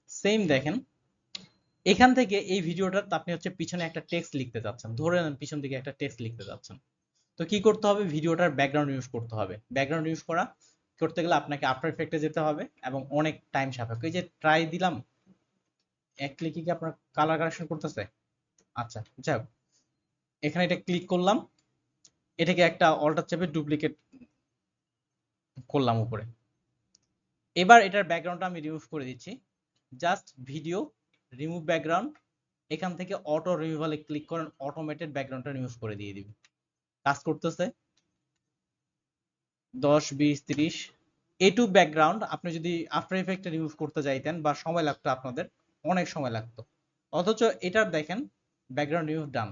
Speaker 1: সেম দেখেন, এখান থেকে এই ভিডিওটার আপনি হচ্ছে পিছনে একটা টেক্সট লিখতে যাচ্ছেন, ধরে নেন পিছন দিকে একটা টেক্সট লিখতে যাচ্ছেন। তো কি করতে হবে, ভিডিওটার ব্যাকগ্রাউন্ড ইউজ করতে হবে। ব্যাকগ্রাউন্ড ইউজ করতে গেলে আপনাকে আফটার ইফেক্টে যেতে হবে এবং অনেক টাইম সাপেক্ষ। এই যে ট্রাই দিলাম, এক ক্লিকে কি আপনার কালার কারেকশন করতেছে? আচ্ছা, যাই হোক, এখানে এটা ক্লিক করলাম, এটাকে একটা অল্টার চেপে ডুপ্লিকেট করলাম উপরে। এবার এটার ব্যাকগ্রাউন্ডটা আমি রিমুভ করে দিচ্ছি। জাস্ট ভিডিও রিমুভ ব্যাকগ্রাউন্ড, এখান থেকে অটো রিমুভালে ক্লিক করেন, অটোমেটেড ব্যাকগ্রাউন্ডটা রিমুভ করে দিয়ে দিবে। কাজ করতেছে 10, 20, 30। এটু ব্যাকগ্রাউন্ড আপনি যদি আফটার ইফেক্টে রিমুভ করতে যাইতেন বা সময় লাগতো আপনাদের, অনেক সময় লাগতো, অথচ এটার দেখেন ব্যাকগ্রাউন্ড রিমুভ ডান।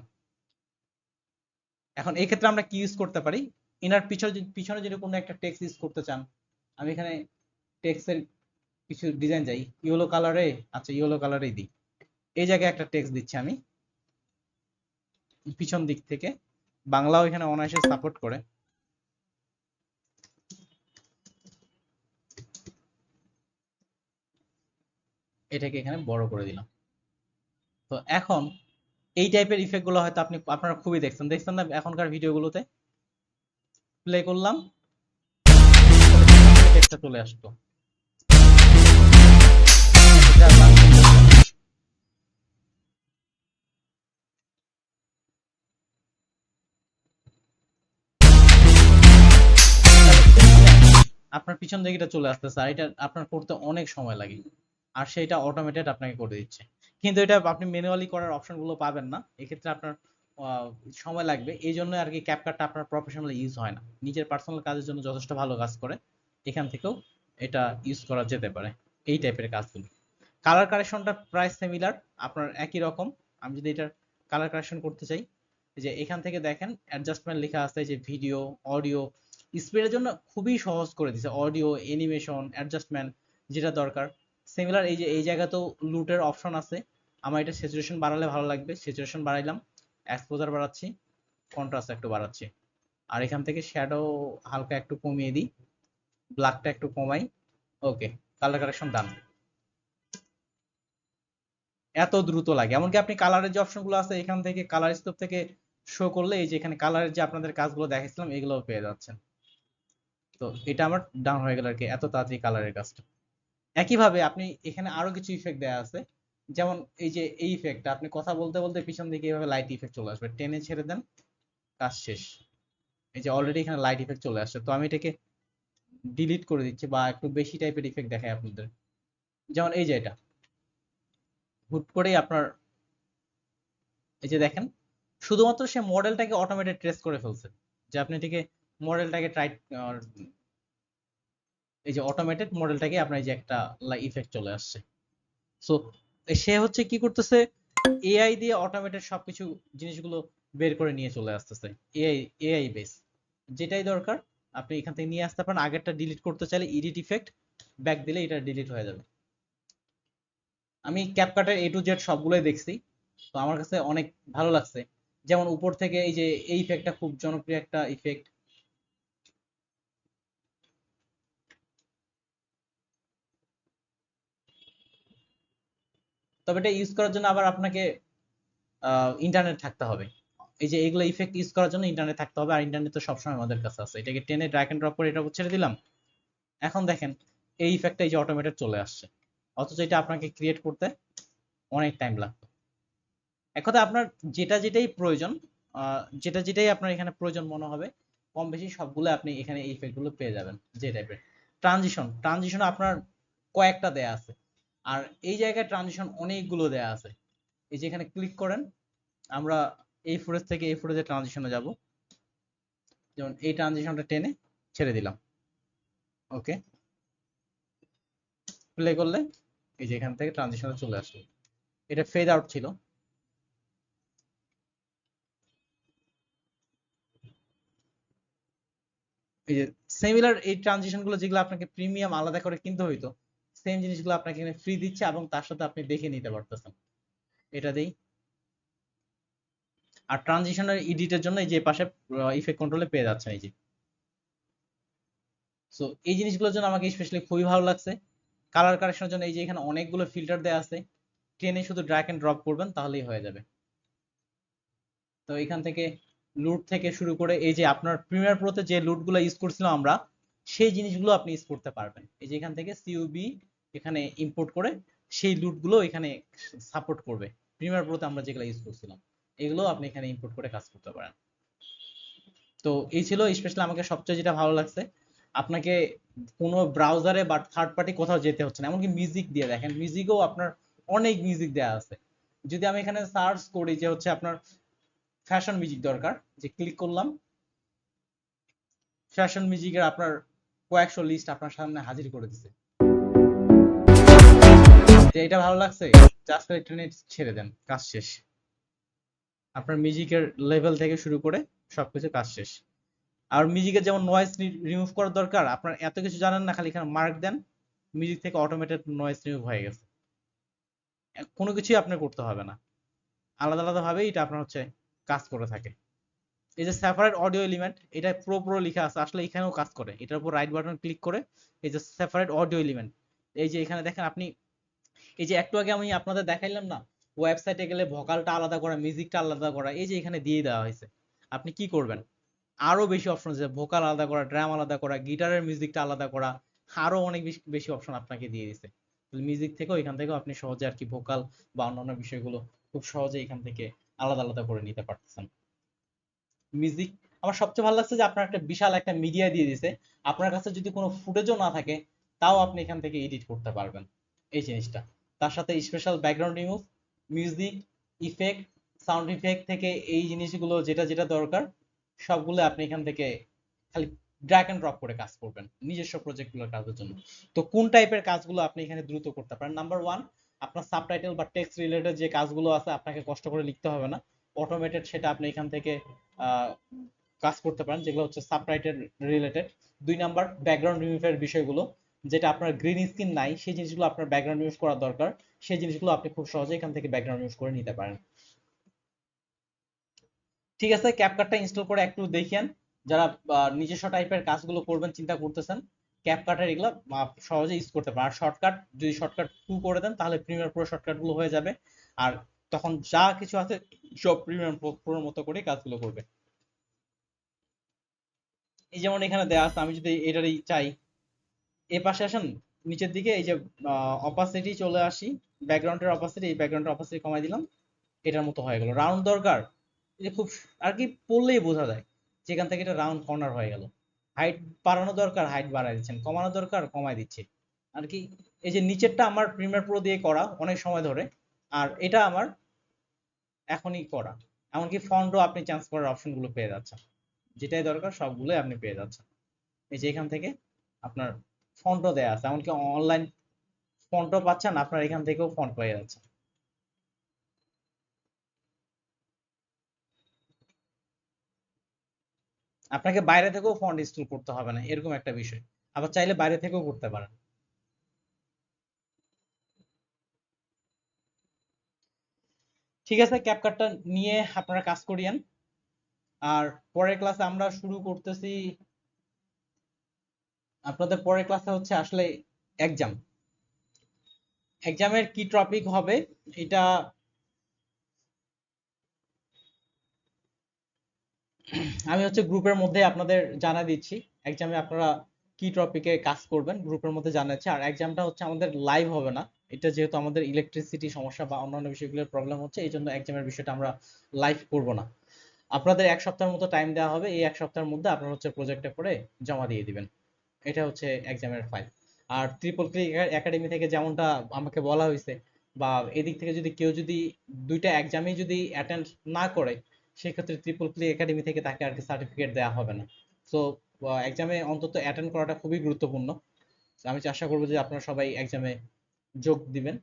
Speaker 1: এখন এই ক্ষেত্রে আমরা কি ইউজ করতে পারি, ইনার পিছনে যদি কোনো একটা টেক্সট ইউজ করতে চান, আমি এখানে টেক্সটের কিছু ডিজাইন যাই, ইয়েলো কালারে, আচ্ছা ইয়েলো কালারেই দিই। এই জায়গায় একটা টেক্সট দিচ্ছি আমি পিছন দিক থেকে, বাংলাও এখানে অনায়াসে সাপোর্ট করে। এটাকে এখানে বড় করে দিলাম। তো এখন এই টাইপের ইফেক্ট গুলো হয়তো আপনারা খুবই দেখছেন না এখনকার ভিডিওগুলোতে। প্লে করলাম, টেক্সটটা চলে আসতো। এটা আপনার পিছন দিকে এটা চলে আসতেছে, আর এটা আপনার করতে অনেক সময় লাগে, আর সেটা অটোমেটেড আপনাকে করে দিচ্ছে। কিন্তু এটা আপনি ম্যানুয়ালি করার অপশন গুলো পাবেন না, এক্ষেত্রে আপনার সময় লাগবে। এই জন্য আর কি ক্যাপকাটটা আপনার প্রফেশনাল ইউজ হয় না, নিজের পার্সোনাল কাজের জন্য যথেষ্ট ভালো কাজ করে। এখান থেকেও এটা ইউজ করা যেতে পারে এই টাইপের কাজগুলো। কালার কারেকশনটা প্রায় সিমিলার, আপনার একই রকম। আমি যদি এটার কালার কারেকশন করতে চাই, যে এখান থেকে দেখেন অ্যাডজাস্টমেন্ট লেখা আছে, যে ভিডিও, অডিও, স্পিডের জন্য খুবই সহজ করে দিছে, অডিও, অ্যানিমেশন, অ্যাডজাস্টমেন্ট যেটা দরকার সিমিলার। এই যে এই জায়গাতেও লুটের অপশন আছে, আমার এটা স্যাচুরেশন বাড়ালে ভালো লাগবে, স্যাচুরেশন বাড়াইলাম, এক্সপোজার বাড়াচ্ছি, কন্ট্রাস্ট একটু বাড়াচ্ছি, আর এখান থেকে শ্যাডো হালকা একটু কমিয়ে দিই, ব্ল্যাকটা একটু কমাই। ওকে, কালার কারেকশন ডান। এত দ্রুত লাগে, এমনকি আপনি কালারের যে অপশনগুলো আছে এখান থেকে কালার স্কোপ থেকে শো করলে এই যে এখানে কালারের যে আপনাদের কাজগুলো দেখাইছিলাম এগুলো পেয়ে যাচ্ছেন। তো এটা আমার ডাউন হয়ে গেল আর কি, এত তাড়াতাড়ি কালারের কাজটা। একইভাবে আপনি এখানে আরো কিছু ইফেক্ট দেওয়া আছে, যেমন এই যে এই ইফেক্টটা আপনি কথা বলতে বলতে পিছন দিকে এইভাবে লাইট ইফেক্ট চলে আসবে, টেনে ছেড়ে দেন, কাজ শেষ। এই যে অলরেডি এখানে লাইট ইফেক্ট চলে আসছে, তো আমি এটাকে ডিলিট করে দিচ্ছি বা একটু বেশি টাইপের ইফেক্ট দেখাই আপনাদের। যেমন এই যে এটা হুট করেই আপনার এই যে দেখেন, শুধুমাত্র সে মডেলটাকে অটোমেটেড ট্রেস করে ফেলছে, যে আপনি এটাকে মডেলটাকে ট্রাই, এই যে অটোমেটেড মডেলটাকে আপনার এই যে একটা ইফেক্ট চলে আসছে। সো সে হচ্ছে কি করতেছে, এআই দিয়ে অটোমেটেড সবকিছু জিনিসগুলো বের করে নিয়ে চলে আসতেছে। এআই বেস যেটাই দরকার আপনি এখান থেকে নিয়ে আসতে পারেন। আগেরটা ডিলিট করতে চাইলে এডিট ইফেক্ট ব্যাক দিলে এটা ডিলিট হয়ে যাবে। আমি ক্যাপকাটের এ টু জেড সবগুলোই দেখছি, তো আমার কাছে অনেক ভালো লাগছে। যেমন উপর থেকে এই যে এই ইফেক্টটা খুব জনপ্রিয় একটা ইফেক্ট, তবে এটা ইউজ করার জন্য আবার আপনাকে ইন্টারনেট থাকতে হবে। এই যে এগুলো ইফেক্ট ইউজ করার জন্য ইন্টারনেট থাকতে হবে, আর ইন্টারনেট তো সবসময় আমাদের কাছে আছে। এটাকে টেনে ড্র্যাগ এন্ড ড্রপ করে এটা ছেড়ে দিলাম, এখন দেখেন এই ইফেক্টটা এই যে অটোমেটেড চলে আসছে, অথচ এটা আপনাকে ক্রিয়েট করতে অনেক টাইম লাগতো। এক কথা আপনার যেটাই প্রয়োজন, যেটাই আপনার এখানে প্রয়োজন মনে হবে, কম বেশি সবগুলো আপনি এখানে এই ইফেক্ট গুলো পেয়ে যাবেন। যে টাইপের ট্রানজিশন আপনার কয়েকটা দেয়া আছে, আর এই জায়গায় ট্রানজিশন অনেকগুলো দেয়া আছে। এই যে এখানে ক্লিক করেন, আমরা এই ফুটেজ থেকে এই ফুটেজে ট্রানজিশনে যাব, যেমন এই ট্রানজিশনটা টেনে ছেড়ে দিলাম, ওকে, প্লে করলে এই যে এখান থেকে ট্রানজিশনে চলে আসলো। এটা ফেড আউট ছিল, এই যে সিমিলার এই ট্রানজিশন গুলো যেগুলো আপনাকে প্রিমিয়াম আলাদা করে কিনতে হইতো, সেম জিনিসগুলো আপনাকে এখানে ফ্রি দিচ্ছে এবং তার সাথে আপনি দেখে নিতে পারতেছেন। এটা দেই, আর ট্রানজিশনের এডিটের জন্য এই যে পাশে ইফেক্ট কন্ট্রোলে পেয়ে যাচ্ছেন এই যে। সো এই জিনিসগুলোর জন্য আমাকে স্পেশালি খুবই ভালো লাগছে। কালার কারেকশনের জন্য এই যে এখানে অনেকগুলো ফিল্টার দেওয়া আছে, টেনে শুধু ড্র্যাগ এন্ড ড্রপ করবেন তাহলেই হয়ে যাবে। তো এখান থেকে লুট থেকে শুরু করে এই যে আপনার প্রিমিয়ার প্রোতে যে লুটগুলো ইউজ করছিলাম আমরা, সেই জিনিসগুলো আপনি ইউজ করতে পারবেন। এই যে এখান থেকে সিইউবি এখানে ইম্পোর্ট করে সেই লুটগুলো এখানে সাপোর্ট করবে। প্রিমিয়ার প্রোতে আমরা যেগুলো ইউজ করছিলাম এগুলো আপনি এখানে ইম্পোর্ট করে কাজ করতে পারেন। তো এই ছিল স্পেশালি আমাকে সবচেয়ে যেটা ভালো লাগছে, আপনাকে কোনো ব্রাউজারে বা থার্ড পার্টি কোথাও যেতে হচ্ছে না। এমনকি মিউজিক দিয়ে দেখেন, মিউজিকও আপনার অনেক মিউজিক দেওয়া আছে। যদি আমি এখানে সার্চ করি যে হচ্ছে আপনার ফ্যাশন মিউজিক দরকার, যে ক্লিক করলাম, ফ্যাশন মিউজিকের আপনার কয়েকশো লিস্ট আপনার সামনে হাজির করে দিছে। যে এটা ভালো লাগছে, জাস্ট একটা নেট ছেড়ে দেন, কাজ শেষ। আপনার মিউজিকের লেভেল থেকে শুরু করে সবকিছু কাজ শেষ। আর মিউজিকের যেমন নয়েজ রিমুভ করার দরকার, আপনার এত কিছু জানেন না, খালি এখানে মার্ক দেন, মিউজিক থেকে অটোমেটেড নয়েজ রিমুভ হয়ে গেছে। কোনো কিছুই আপনার করতে হবে না, আলাদা আলাদা ভাবে এটা আপনার হচ্ছে কাজ করে থাকে। এই যে সেপারেট অডিও এলিমেন্ট, এটা প্রো লেখা আছে, আসলে এখানেও কাজ করে। এটার উপর রাইট বাটন ক্লিক করে এই যে সেপারেট অডিও এলিমেন্ট, এই যে এখানে দেখেন আপনি, এই যে একটু আগে আমি আপনাদের দেখাইলাম না, ওয়েবসাইটে গেলে ভোকালটা আলাদা করা, মিউজিকটা আলাদা করা, এই যে এখানে দিয়ে দেওয়া হয়েছে। আপনি কি করবেন, আরো বেশি অপশন আছে, ভোকাল আলাদা করা, ড্রাম আলাদা করা, গিটারের মিউজিকটা আলাদা করা, আরো অনেক বেশি বেশি অপশন আপনাকে দিয়ে দিছে। মিউজিক থেকেও এখান থেকেও আপনি সহজে আর কি ভোকাল বা অন্যান্য বিষয়গুলো খুব সহজে এখান থেকে আলাদা আলাদা করে নিতে পারতেছেন। মিউজিক আমার সবচেয়ে ভালো লাগছে যে আপনার একটা বিশাল একটা মিডিয়া দিয়ে দিছে। আপনার কাছে যদি কোনো ফুটেজও না থাকে তাও আপনি এখান থেকে এডিট করতে পারবেন এই জিনিসটা। তার সাথে special background remove, music, effect, sound effect থেকে এই জিনিসগুলো যেটা যেটা দরকার সবগুলো আপনি এখান থেকে খালি ড্র্যাগ এন্ড ড্রপ করে কাজ করবেন নিজস্ব প্রজেক্টগুলোর কাজের জন্য। তো কোন টাইপের কাজগুলো আপনি এখানে দ্রুত করতে পারেন? নাম্বার ওয়ান, আপনার সাবটাইটেল বা টেক্সট রিলেটেড যে কাজগুলো আছে আপনাকে কষ্ট করে লিখতে হবে না, অটোমেটেড সেটা আপনি এখান থেকে আহ, কাজ করতে পারেন, যেগুলো হচ্ছে সাবটাইটেল রিলেটেড। দুই নাম্বার, ব্যাকগ্রাউন্ড রিমুভের বিষয়গুলো, যেটা আপনার গ্রিন স্ক্রিন নাই সেই জিনিসগুলো আপনার ব্যাকগ্রাউন্ড রিমুভ করা দরকার, সেই জিনিসগুলো আপনি খুব সহজে এখান থেকে ব্যাকগ্রাউন্ড রিমুভ করে নিতে পারেন। ঠিক আছে, ক্যাপকাটটা ইনস্টল করে একটু দেখেন। যারা নিজস্ব টাইপের কাজগুলো করবেন চিন্তা করতেছেন, ক্যাপকাটের এগুলো সহজে ইউজ করতে পারেন। আর শর্টকাট, যদি শর্টকাট 2 করে দেন তাহলে প্রিমিয়ার প্রো শর্টকাট গুলো হয়ে যাবে। আর তখন যা কিছু আছে সব প্রিমিয়ার প্রোর মতো করে কাজগুলো করবে। এই যেমন এখানে দেয়া আছে, আমি যদি এটারই চাই, এই পাশে আসেন নিচের দিকে, এই যে অপাসিটি চলে আসি, ব্যাকগ্রাউন্ডের অপাসিটি, এই ব্যাকগ্রাউন্ডের অপাসিটি কমাই দিলাম, এটার মতো হয়ে গেল। রাউন্ড দরকার, এই যে খুব আর কি পড়লেই বোঝা যায় যেখান থেকে এটা রাউন্ড কর্নার হয়ে গেল। হাইট বাড়ানো দরকার, হাইট বাড়াই দিচ্ছেন, কমানো দরকার, কমাই দিচ্ছে আর কি। এই যে নিচেরটা আমার প্রিমিয়ার প্রো দিয়ে করা অনেক সময় ধরে, আর এটা আমার এখনই করা। এমনকি ফন্টও আপনি চেঞ্জ করার অপশনগুলো পেয়ে যাচ্ছেন, যেটাই দরকার সবগুলোই আপনি পেয়ে যাচ্ছেন। এই যে এখান থেকে আপনার ফন্টও দেয়া আছে, এমনকি অনলাইন ফন্টও পাচ্ছেন, আপনার এখান থেকেও ফন্ট পেয়ে যাচ্ছেন। আপনাকে বাইরে থেকেও ফন্ট ইনস্টল করতে হবে না, এরকম একটা বিষয়। আবার চাইলে বাইরে থেকেও করতে পারেন। ঠিক আছে, ক্যাপকাটটা নিয়ে আপনারা কাজ করিয়েন। আর পরের ক্লাসে আমরা শুরু করতেছি, আপনাদের পরের ক্লাসে হচ্ছে আসলে এক্সাম। এক্সামের কি টপিক হবে এটা আমি হচ্ছে গ্রুপের মধ্যে আপনাদের জানা দিচ্ছি। এক্সামে আপনারা কি টপিকে কাজ করবেন গ্রুপের মধ্যে জানাচ্ছি। আর এক্সামটা হচ্ছে আমাদের লাইভ হবে না, এটা যেহেতু আমাদের ইলেকট্রিসিটি সমস্যা বা অন্যান্য বিষয়গুলোর প্রবলেম হচ্ছে, এই জন্য এক্সামের বিষয়টা আমরা লাইভ করব না। আপনাদের 1 সপ্তাহের মতো টাইম দেওয়া হবে, এই 1 সপ্তাহের মধ্যে আপনারা হচ্ছে প্রজেক্টে করে জমা দিয়ে দিবেন। এটা হচ্ছে এক্সামের ফাইল। আর ট্রিপল ক্লিক একাডেমি থেকে যেমনটা আমাকে বলা হয়েছে, বা এদিক থেকে যদি কেউ যদি দুইটা এক্সামই যদি অ্যাটেন্ড না করে, সেক্ষেত্রে ট্রিপল ক্লিক একাডেমি থেকে তাকে আর কি সার্টিফিকেট দেওয়া হবে না। সো এক্সামে অন্তত অ্যাটেন্ড করাটা খুবই গুরুত্বপূর্ণ। তো আমি আশা করবো যে আপনারা সবাই এক্সামে যোগ দিবেন।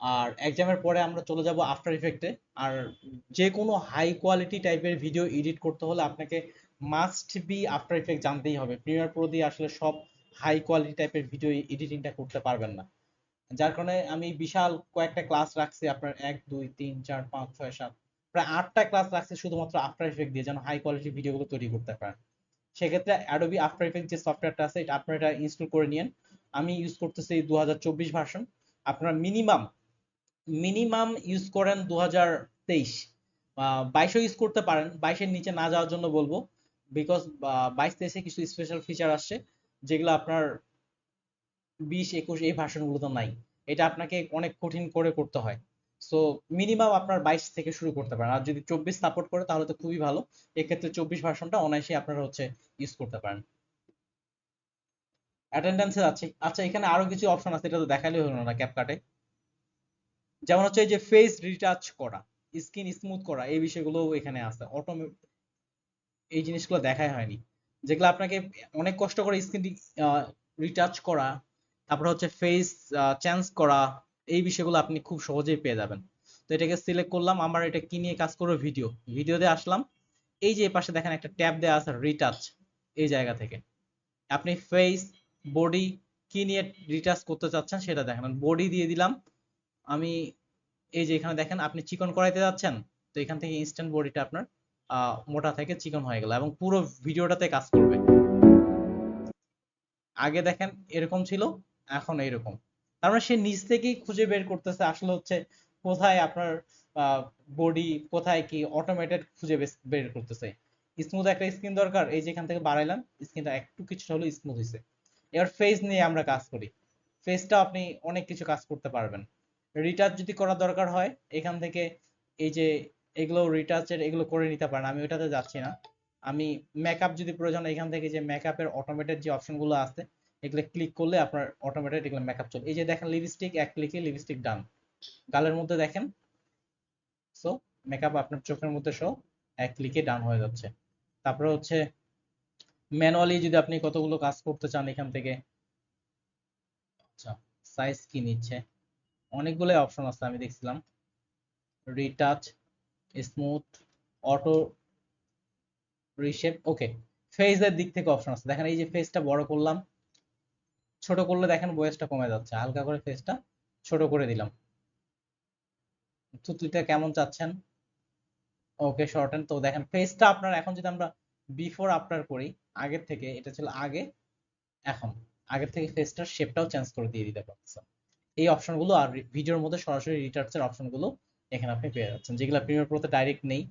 Speaker 1: আর এক্সামের পরে আমরা চলে যাব আফটার ইফেক্টে। আর যে কোনো হাই কোয়ালিটি টাইপের ভিডিও এডিট করতে হলে আপনাকে মাস্ট বি আফটার ইফেক্ট জানতেই হবে। প্রিমিয়ার প্রো দিয়ে আসলে সব হাই কোয়ালিটি টাইপের ভিডিও এডিটিংটা করতে পারবেন না। যার কারণে আমি বিশাল কয়েকটা ক্লাস রাখছি, আপনার 1 2 3 4 5 6 7 প্রায় 8টা ক্লাস রাখছি শুধুমাত্র আফটার ইফেক্ট দিয়ে, যেন হাই কোয়ালিটি ভিডিওগুলো তৈরি করতে পারেন। সেক্ষেত্রে অ্যাডোবি আফটার ইফেক্ট যে সফটওয়্যারটা আছে এটা আপনারা এটা ইনস্টল করে নিন। আমি ইউজ করতেছি 2024 ভার্সন। আপনারা মিনিমাম মিনিমাম ইউজ করেন 2023, 22ও ইউজ করতে পারেন, 22-এর নিচে না যাওয়ার জন্য বলবো। বিকজ 22-23-এ কিছু স্পেশাল ফিচার আসছে যেগুলো আপনার 20-21 এই ভার্সনগুলোতে নাই। এটা আপনাকে অনেক কঠিন করে করতে হয়। সো মিনিমাম আপনার 22 থেকে শুরু করতে পারেন, আর যদি 24 সাপোর্ট করে তাহলে তো খুবই ভালো। এক্ষেত্রে 24 ভার্সনটা অনায়াসে আপনারা হচ্ছে ইউজ করতে পারেন। অ্যাটেন্ডেন্সে আছে। আচ্ছা, এখানে আরো কিছু অপশন আছে, এটা তো দেখালেই হলো না ক্যাপকাটে। যেমন হচ্ছে এই যে ফেস রিটাচ করা, স্কিন স্মুথ করা, এই বিষয়গুলো এখানে আছে। এই জিনিসগুলো দেখাই হয়নি, যেগুলো আপনাকে অনেক কষ্ট করে স্কিন রিটাচ করা, তারপর হচ্ছে ফেস চেঞ্জ করা, এই বিষয়গুলো আপনি খুব সহজেই পেয়ে যাবেন। তো এটাকে সিলেক্ট করলাম, আমার এটা কি নিয়ে কাজ করবো, ভিডিওতে আসলাম। এই যে এই পাশে দেখেন একটা ট্যাব দেওয়া আছে রিটাচ, এই জায়গা থেকে আপনি ফেস, বডি কি নিয়ে রিটাচ করতে চাচ্ছেন সেটা দেখেন। বডি দিয়ে দিলাম আমি। এই যে এখানে দেখেন আপনি চিকন করাইতে যাচ্ছেন, তো এখান থেকে ইনস্ট্যান্ট বডিটা আপনার মোটা থেকে চিকন হয়ে গেল এবং পুরো ভিডিওটাতে কাজ করবে। আগে দেখেন এরকম ছিল, এখন এইরকম। তার মানে সে নিজ থেকেই খুঁজে বের করতেছে আসলে হচ্ছে কোথায় আপনার বডি, কোথায় কি, অটোমেটেড খুঁজে বের করতেছে। স্মুথ একটা স্কিন দরকার, এই যে এখান থেকে বাড়াইলাম, স্কিনটা একটু কিছুটা হলো স্মুথ হয়েছে। এবার ফেস নিয়ে আমরা কাজ করি। ফেসটা আপনি অনেক কিছু কাজ করতে পারবেন। রিটাচ যদি করার দরকার হয়, এখান থেকে এই যে এগুলো রিটাচের এগুলো করে নিতে পারেন, আমি ওইটাতে যাচ্ছি না। আমি মেকআপ যদি প্রয়োজন, এখান থেকে যে মেকআপের অটোমেটেড যে অপশনগুলো আছে এগুলো ক্লিক করলে আপনার অটোমেটেড এগুলো মেকআপ চলে। এই যে দেখেন লিপস্টিক, এক ক্লিকে লিপস্টিক ডান। গালের মধ্যে দেখেন, সো মেকআপ আপনার চোখের মধ্যে সহ এক ক্লিকে ডান হয়ে যাচ্ছে। তারপরে হচ্ছে ম্যানুয়ালি যদি আপনি কতগুলো কাজ করতে চান এখান থেকে, আচ্ছা সাইজ কি নিচ্ছে, অনেকগুলো অপশন আছে আমি দেখছিলাম। রিটাচ, স্মুথ, অটো রিশেপ, ওকে। ফেজের দিক থেকে অপশন আছে দেখেন, এই যে ফেসটা বড় করলাম, ছোট করলে দেখেন বয়সটা কমে যাচ্ছে, হালকা করে ফেসটা ছোট করে দিলাম। থুতনিটা কেমন চাচ্ছেন, ওকে শর্টেন। তো দেখেন ফেসটা আপনার এখন যদি আমরা বিফোর আফটার করি, আগের থেকে এটা ছিল আগে, এখন আগের থেকে ফেসটার শেপটাও চেঞ্জ করে দিয়ে দিতে পারছেন। এই অপশনগুলো আর ভিডিওর মধ্যে সরাসরি রিটার্চের অপশনগুলো এখানে আপনি পেয়ে যাচ্ছেন, যেগুলো প্রিমিয়ার প্রোতে ডাইরেক্ট নেই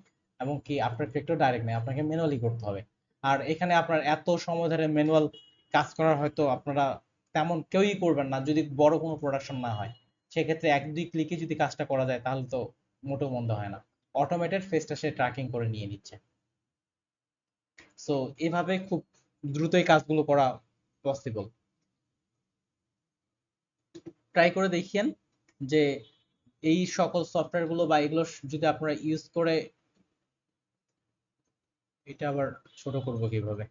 Speaker 1: এবং কি আফটার ইফেক্টও ডাইরেক্ট নেই, আপনাকে ম্যানুয়ালি করতে হবে। আর এখানে আপনার এত সময় ধরে ম্যানুয়াল কাজ করার হয়তো আপনারা তেমন কেউই করবেন না যদি বড় কোনো প্রোডাকশন না হয়। সেক্ষেত্রে এক দুই ক্লিকে যদি কাজটা করা যায় তাহলে তো মোটেও মন্দ হয় না। অটোমেটেড ফেসটা সে ট্র্যাকিং করে নিয়ে নিচ্ছে। সো এভাবে খুব দ্রুতই কাজগুলো করা পসিবল। ট্রাই করে দেখিয়েন যে এই সকল সফটওয়্যার গুলো বা এগুলো যদি আপনারা ইউজ করে, এটা আবার ছোট করব কিভাবে।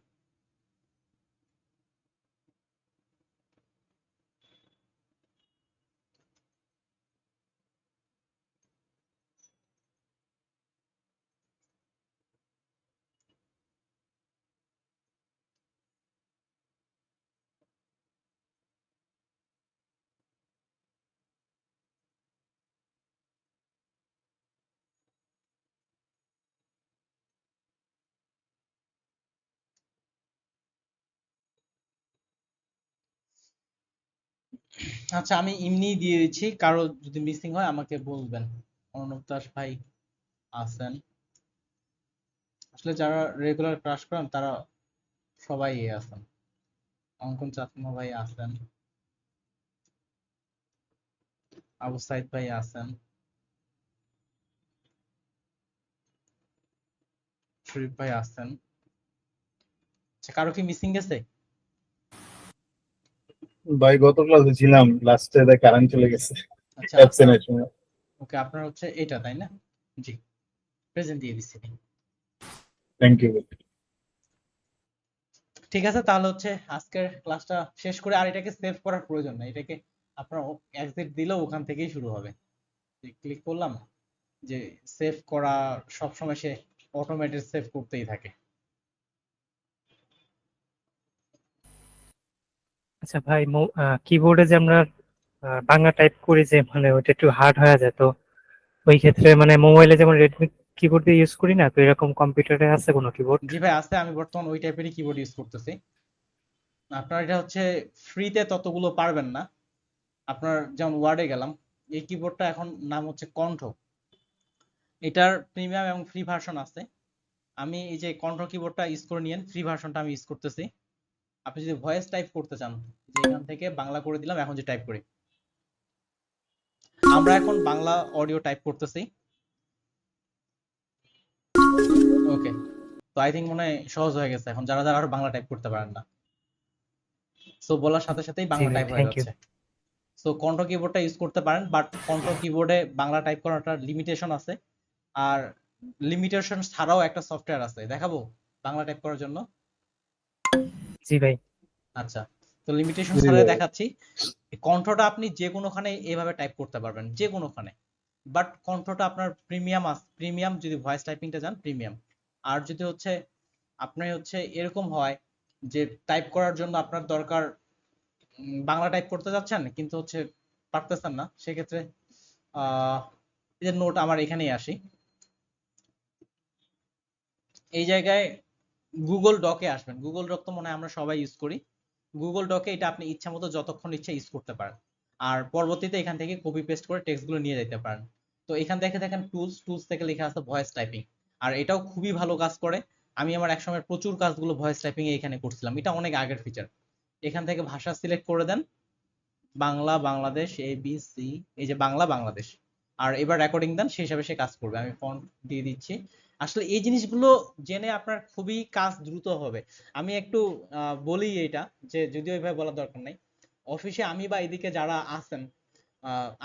Speaker 1: আচ্ছা আমি এমনি দিয়ে দিচ্ছি, কারো যদি মিসিং হয় আমাকে বলবেন। অর্ণব দাস ভাই আছেন, আসলে যারা রেগুলার ক্লাস করেন তারা সবাই আছেন। অঙ্কন চাকমা ভাই আছেন, আবু সাইদ ভাই আছেন, শরীফ ভাই আছেন। আচ্ছা কারো কি মিসিং গেছে?
Speaker 6: ভাই গত ক্লাসে ছিলাম, লাস্টে কারেন্ট চলে গেছে
Speaker 1: আচ্ছা আপনার,
Speaker 6: অ্যাবসেন্ট এর সময়।
Speaker 1: ওকে আপনার হচ্ছে এটা তাই না? জি, প্রেজেন্ট দিয়ে দিচ্ছি।
Speaker 6: Thank you.
Speaker 1: ঠিক আছে, তাহলে হচ্ছে আজকের ক্লাসটা শেষ করে, আর এটাকে সেভ করার প্রয়োজন নাই, এটাকে আপনার এক্সিট দিলেও ওখান থেকেই শুরু হবে। ক্লিক করলাম যে সেভ করা, সবসময় সে অটোমেটেড সেভ করতেই থাকে।
Speaker 3: আচ্ছা ভাই, কিবোর্ডে যে আমরা বাংলা টাইপ করি যে মানে ওইটা একটু হার্ড হয়ে যায়, তো ওই ক্ষেত্রে মানে মোবাইলে যেমন রেডমি কিবোর্ড দিয়ে ইউজ করি না, তো এরকম কম্পিউটারে আছে কোনো কিবোর্ড?
Speaker 1: জি ভাই আছে, আমি বর্তমান ওই টাইপেরই কিবোর্ড ইউজ করতেছি। আপনার এটা হচ্ছে ফ্রিতে ততগুলো পারবেন না। আপনার যেমন ওয়ার্ডে গেলাম, এই কিবোর্ডটা এখন নাম হচ্ছে কণ্ঠ, এটার প্রিমিয়াম এবং ফ্রি ভার্সন আছে। আমি এই যে কণ্ঠ কিবোর্ডটা ইউজ করে নিয়েন, ফ্রি ভার্সনটা আমি ইউজ করতেছি। আপনি যদি ভয়েস টাইপ করতে চান, যে এখান থেকে বাংলা করে দিলাম, এখন যে টাইপ করি, আমরা এখন বাংলা অডিও টাইপ করতেছি। ওকে, তো আই থিঙ্ক মনে হয় সহজ হয়ে গেছে এখন, যারা যারা আরো বাংলা টাইপ করতে পারেন না। সো বলার সাথে সাথেই
Speaker 7: জি
Speaker 1: বাংলা
Speaker 7: ভাই,
Speaker 1: টাইপ হয়ে
Speaker 7: থ্যাংক ইউ।
Speaker 1: যাচ্ছে। সো কন্ট্রোল কিবোর্ডটা ইউজ করতে পারেন, বাট কন্ট্রোল কিবোর্ডে বাংলা টাইপ করাটা লিমিটেশন আছে। আর লিমিটেশন ছাড়াও একটা সফটওয়্যার আছে, দেখাবো বাংলা টাইপ করার জন্য।
Speaker 7: জি ভাই।
Speaker 1: আচ্ছা, তো লিমিটেশন
Speaker 6: জি
Speaker 1: ছাড়াই
Speaker 6: ভাই।
Speaker 1: দেখাচ্ছি। কণ্ঠটা আপনি যে কোনোখানে এভাবে টাইপ করতে পারবেন, যে কোনোখানে। বাট কণ্ঠটা আপনার প্রিমিয়াম প্রিমিয়াম যদি ভয়েস টাইপিংটা যান প্রিমিয়াম। আর যদি হচ্ছে আপনি হচ্ছে এরকম হয় যে টাইপ করার জন্য আপনার দরকার, বাংলা টাইপ করতে যাচ্ছেন কিন্তু হচ্ছে পারতেছেন না, সেক্ষেত্রে আহ এই যে নোট আমার এখানেই আসি, এই জায়গায় গুগল ডকে আসবেন। গুগল ডক তো মনে হয় আমরা সবাই ইউজ করি। গুগল ডকে এটা আপনি ইচ্ছা মতো যতক্ষণ ইচ্ছা ইউজ করতে পারেন। আর পরবর্তীতে এখান থেকে কপি পেস্ট করে টেক্সটগুলো নিয়ে যেতে পারেন। তো এখান থেকে দেখেন টুলস, টুলস থেকে লেখা আছে ভয়েস টাইপিং। আর এটাও খুবই ভালো কাজ করে। আমি আমার একসময় প্রচুর কাজগুলো ভয়েস টাইপিং এ এখানে করছিলাম, এটা অনেক আগের ফিচার। এখান থেকে ভাষা সিলেক্ট করে দেন, বাংলা বাংলাদেশ ABC, এই যে বাংলা বাংলাদেশ। আর এবার রেকর্ডিং দেন, সেই হিসাবে সে কাজ করবে। আমি ফন্ট দিয়ে দিচ্ছি। আসলে এই জিনিসগুলো জেনে আপনার খুবই কাজ দ্রুত হবে। আমি একটু বলি এটা, যে যদিও এইভাবে বলার দরকার নাই, অফিসে আমি বা এদিকে যারা আছেন,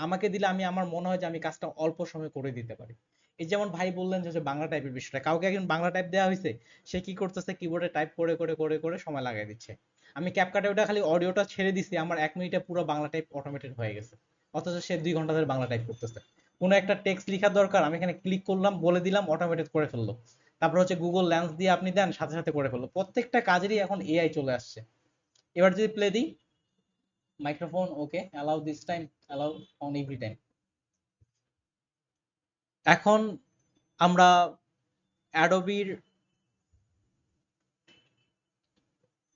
Speaker 1: আমাকে দিলে আমি, আমার মনে হয় যে আমি কাজটা অল্প সময়ে করে দিতে পারি। এই যেমন ভাই বললেন যে বাংলা টাইপের বিষয়টা, কাউকে একজন বাংলা টাইপ দেওয়া হয়েছে, সে কি করতেছে, কিবোর্ডে টাইপ করে করে করে করে সময় লাগাই দিচ্ছে। আমি ক্যাপকাটে ওটা খালি অডিওটা ছেড়ে দিছি, আমার 1 মিনিটে পুরো বাংলা টাইপ অটোমেটেড হয়ে গেছে। অথচ সে 2 ঘন্টা ধরে বাংলা টাইপ করতেছে। কোনো একটা টেক্সট লেখার দরকার, আমি এখানে ক্লিক করলাম, বলে দিলাম, অটোমেটেড করে ফেললো। তারপর হচ্ছে গুগল লেন্স দিয়ে আপনি দেন, সাথে সাথে করে ফেললো। প্রত্যেকটা কাজেরই এখন এআই চলে আসছে। এবার যদি প্লে দিই, microphone okay, allow this time, allow on every time. এখন আমরা অ্যাডোবির,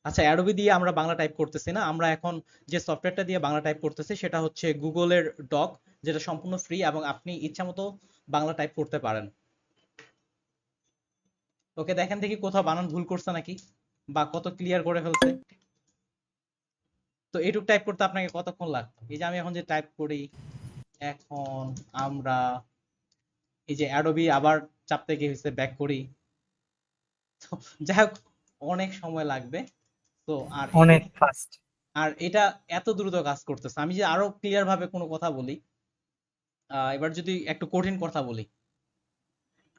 Speaker 1: আচ্ছা অ্যাডোবি দিয়ে আমরা বাংলা টাইপ করতেছি না, আমরা এখন যে সফটওয়্যারটা দিয়ে বাংলা টাইপ করতেছি সেটা হচ্ছে গুগলের ডক, যেটা সম্পূর্ণ ফ্রি এবং আপনি ইচ্ছা মতো বাংলা টাইপ করতে পারেন। ওকে, দেখেন দেখি কোথাও বানান ভুল করছে নাকি, বা কত ক্লিয়ার করে ফেলছে। তো এইটুক টাইপ করতে আপনাকে কতক্ষণ লাগবে? এই যে আমি এখন যে টাইপ করি, এখন আমরা এই যে অ্যাডোবি আবার চাপতে গিয়ে হয়েছে ব্যাক করি। তো যাই হোক, অনেক সময় লাগবে। তো আর
Speaker 7: অনেক ফাস্ট।
Speaker 1: আর এটা এত দ্রুত কাজ করতেছে। আমি যে আরো ক্লিয়ার ভাবে কোনো কথা বলি, এবার যদি একটু কঠিন কথা বলি,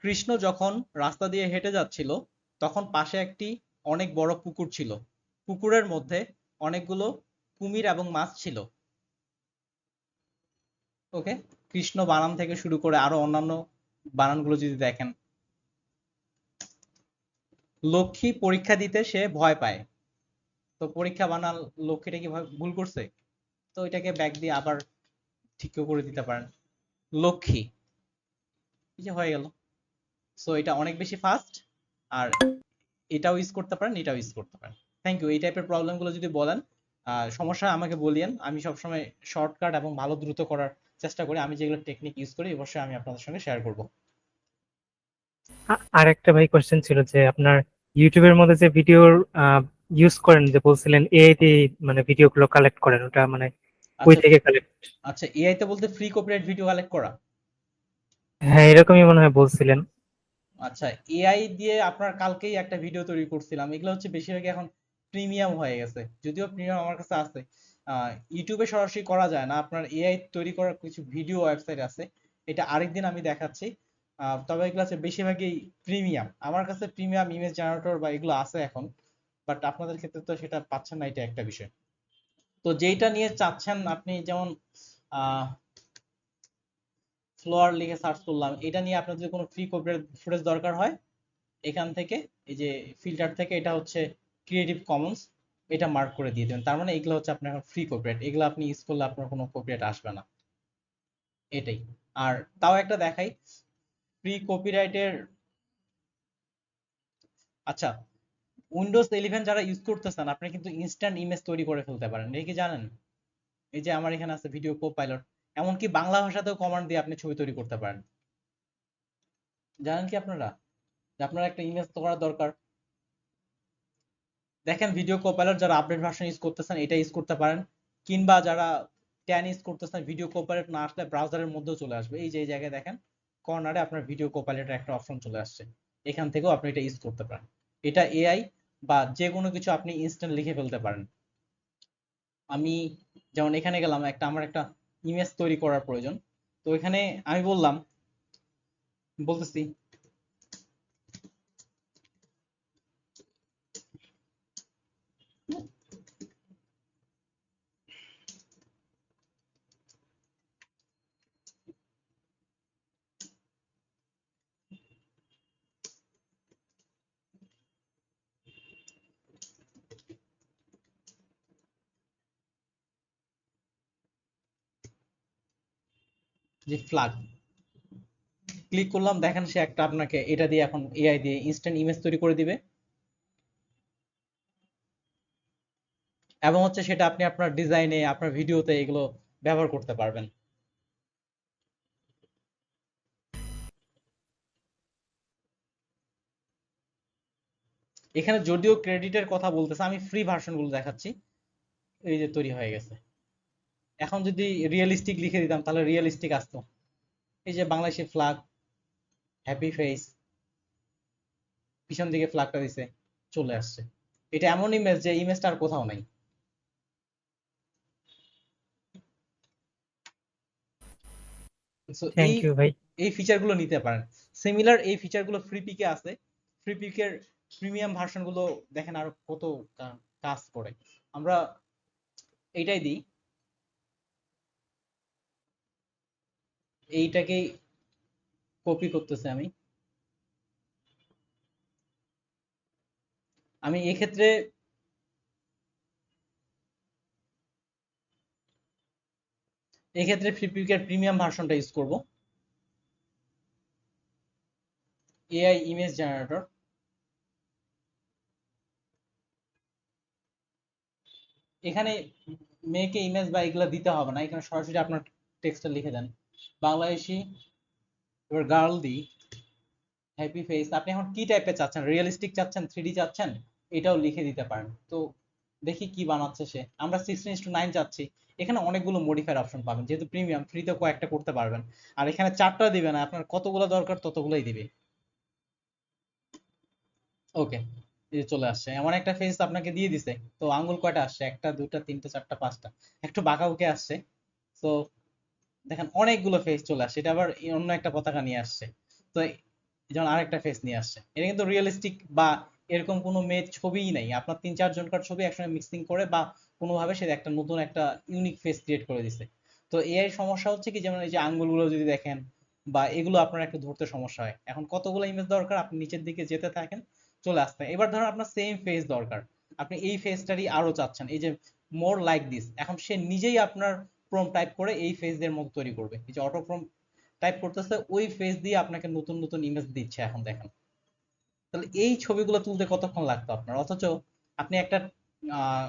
Speaker 1: কৃষ্ণ যখন রাস্তা দিয়ে হেঁটে যাচ্ছিল, তখন পাশে একটি অনেক বড় পুকুর ছিল। পুকুরের মধ্যে অনেকগুলো কুমির এবং মাছ ছিল। ওকে, কৃষ্ণ বানান থেকে শুরু করে আরো অন্যান্য বানানগুলো যদি দেখেন, লক্ষ্মী পরীক্ষা দিতে সে ভয় পায়। তো পরীক্ষা বানান, লক্ষ্মীটা কি ভুল করছে? তো এটাকে ব্যাক দিয়ে আবার ঠিক করে দিতে পারেন, লক্ষ্মী, এই যে হয়ে গেল। সো এটা অনেক বেশি ফাস্ট। আর এটাও ইউজ করতে পারেন, এটাও ইউজ করতে পারেন। Thank you. এই টাইপের প্রবলেম গুলো যদি বলেন, সমস্যা আমাকে বলিয়েন। আমি সবসময় শর্টকাট এবং ভালো দ্রুত করার চেষ্টা করি। আমি যেগুলো টেকনিক ইউজ করি অবশ্যই আমি আপনাদের সঙ্গে শেয়ার করব।
Speaker 7: আর একটা ভাই কোশ্চেন ছিল যে আপনার ইউটিউবের মধ্যে যে ভিডিওর ইউজ করেন, যে বলছিলেন এআই দিয়ে মানে ভিডিও গুলো কালেক্ট করেন, ওটা মানে কই
Speaker 1: আচ্ছা,
Speaker 7: থেকে কালেক্ট?
Speaker 1: আচ্ছা এআই তে বলতে ফ্রি কপিরাইট ভিডিও কালেক্ট করা।
Speaker 7: হ্যাঁ, এরকমই মনে হয় বলছিলেন।
Speaker 1: আচ্ছা, এআই দিয়ে আপনার কালকেই একটা ভিডিও তৈরি করছিলাম। এগুলো হচ্ছে বেশিরভাগ এখন প্রিমিয়াম হয়ে গেছে, যদিও প্রিমিয়াম আমার কাছে আছে। ইউটিউবে সরাসরি করা যায় না, আপনার এআই তৈরি করার কিছু ভিডিও ওয়েবসাইট আছে, এটা আরেকদিন আমি দেখাচ্ছি। তবে এগুলো হচ্ছে বেশিরভাগই প্রিমিয়াম। আমার কাছে প্রিমিয়াম ইমেজ জেনারেটর বা এগুলো আছে এখন, বাট আপনাদের ক্ষেত্রে তো সেটা পাচ্ছেন না, এটা একটা বিষয়। তো যেইটা নিয়ে চাচ্ছেন আপনি, যেমন ফ্লোয়ার লিখে সার্চ করলাম, এটা নিয়ে আপনার যদি কোনো ফ্রি কপিরাইট ফুটেজ দরকার হয়, এখান থেকে এই যে ফিল্টার থেকে এটা হচ্ছে ক্রিয়েটিভ কমন্স, এটা মার্ক করে দিয়ে দেবেন। তার মানে এগুলো হচ্ছে আপনার ফ্রি কপিরাইট, এগুলো আপনি ইউজ করলে আপনার কোনো কপিরাইট আসবে না, এটাই। আর তাও একটা দেখাই ফ্রি কপিরাইটের। আচ্ছা, উইন্ডোজ 11 যারা ইউজ করতেছেন, আপনি কিন্তু ইনস্ট্যান্ট ইমেজ তৈরি করে ফেলতে পারেন, এটা কি জানেন? এই যে আমার এখানে আছে ভিডিও কোপাইলট, এমনকি বাংলা ভাষাতেও কমান্ড দিয়ে আপনি ছবি তৈরি করতে পারেন। জানেন কি আপনারা যে আপনার একটা ইমেজ করা দরকার, দেখেন ভিডিও কোপাইলট যারা আপডেট ভার্সন ইউজ করতেছেন এটা ইউজ করতে পারেন। কিংবা যারা ট্যান ইউজ করতেছেন, ভিডিও কোপাইলট না আসলে ব্রাউজারের মধ্যেও চলে আসবে। এই যে এই জায়গায় দেখেন কর্নারে আপনার ভিডিও কোপাইলটের একটা অপশন চলে আসছে, এখান থেকেও আপনি এটা ইউজ করতে পারেন। এটা এআই বা যে কোনো কিছু আপনি ইনস্ট্যান্ট লিখে ফেলতে পারেন। আমি যেমন এখানে গেলাম, আমার একটা ইমেজ তৈরি করার প্রয়োজন, তো এখানে আমি বলতেছি যে ফ্ল্যাগ ক্লিক করলাম, দেখেন সে একটা আপনাকে এটা দিয়ে এখন এআই দিয়ে ইনস্ট্যান্ট ইমেজ তৈরি করে দিবে, এবং হচ্ছে সেটা আপনি আপনার ডিজাইনে আপনার ভিডিওতে এগুলো ব্যবহার করতে পারবেন। এখানে যদিও ক্রেডিটের কথা বলতেছে, আমি ফ্রি ভার্সন গুলো দেখাচ্ছি। এই যে তৈরি হয়ে গেছে। এখন যদি রিয়েলিস্টিক লিখে দিতাম তাহলে রিয়েলিস্টিক আসতো। এই যে বাংলাদেশের ফ্ল্যাগ, হ্যাপি ফেস, পিছন দিকে ফ্ল্যাগটা দিছে, চলে আসছে। এটা এমন ইমেজ যে ইমেজটা আর কোথাও নাই। সো
Speaker 7: থ্যাংক ইউ ভাই।
Speaker 1: এই ফিচার গুলো নিতে পারেন। সিমিলার এই ফিচার গুলো ফ্রি পিকে আছে। ফ্রি পিকের প্রিমিয়াম ভার্সন গুলো দেখেন আর কত কাজ করে। আমরা এইটাই দিই, এইটাকেই কপি করতেছে আমি। আমি এক্ষেত্রে ফ্রি পিকের প্রিমিয়াম ভার্সনটা ইউজ করব, এআই ইমেজ জেনারেটর। এখানে মেয়েকে ইমেজ বা এগুলো দিতে হবে না, এখানে সরাসরি আপনার টেক্সটটা লিখে দেন, বাংলাদেশি, এবার গার্ল দি, হ্যাপি ফেস। আপনি এখন কি টাইপের চাচ্ছেন, রিয়েলিস্টিক চাচ্ছেন, 3D চাচ্ছেন, এটাও লিখে দিতে পারেন। তো দেখি কি বানাচ্ছে সে। আমরা 16:9 চাচ্ছি। এখানে অনেকগুলো মডিফায়ার অপশন পাবেন, যেহেতু প্রিমিয়াম ফ্রিতে কয়েকটা করতে পারবেন। আর এখানে 4টা দিবে না, আপনার কতগুলো দরকার ততগুলোই দিবে। ওকে, এই যে চলে আসছে, এমন একটা ফেস আপনাকে দিয়ে দিছে। তো আঙ্গুল কয়টা আসছে, 1টা 2টা 3টা 4টা 5টা, একটু বাঁকাবুকে আসছে। তো দেখেন অনেকগুলো ফেস চলে আসছে, এটা আবার অন্য একটা পতাকা নিয়ে আসছে। তো যেমন আরেকটা ফেস নিয়ে আসছে, এটা কিন্তু রিয়েলিস্টিক বা এরকম কোনো মেয়ের ছবিই নাই, আপনার 3-4 জনকার ছবি একসঙ্গে মিক্সিং করে বা কোনোভাবে সে একটা নতুন একটা ইউনিক ফেস ক্রিয়েট করে দিছে। তো এআই সমস্যা হচ্ছে কি, যেমন এই যে আঙ্গুলগুলো যদি দেখেন বা এগুলো আপনার একটু ধরতে সমস্যা হয়। এখন কতগুলো ইমেজ দরকার, আপনি নিচের দিকে যেতে থাকেন, চলে আসতে। এবার ধরুন আপনার সেম ফেস দরকার, আপনি এই ফেসটারই আরো চাচ্ছেন, এই যে মোর লাইক দিস, এখন সে নিজেই আপনার প্রম্পট টাইপ করে এই ফেসদের মতো তৈরি করবে। এই যে অটো প্রম্পট টাইপ করতেছে, ওই ফেস দিয়ে আপনাকে নতুন নতুন ইমেজ দিচ্ছে। এখন দেখেন, তাহলে এই ছবিগুলো তুলতে কতক্ষণ লাগতো আপনার, অথচ আপনি একটা আহ,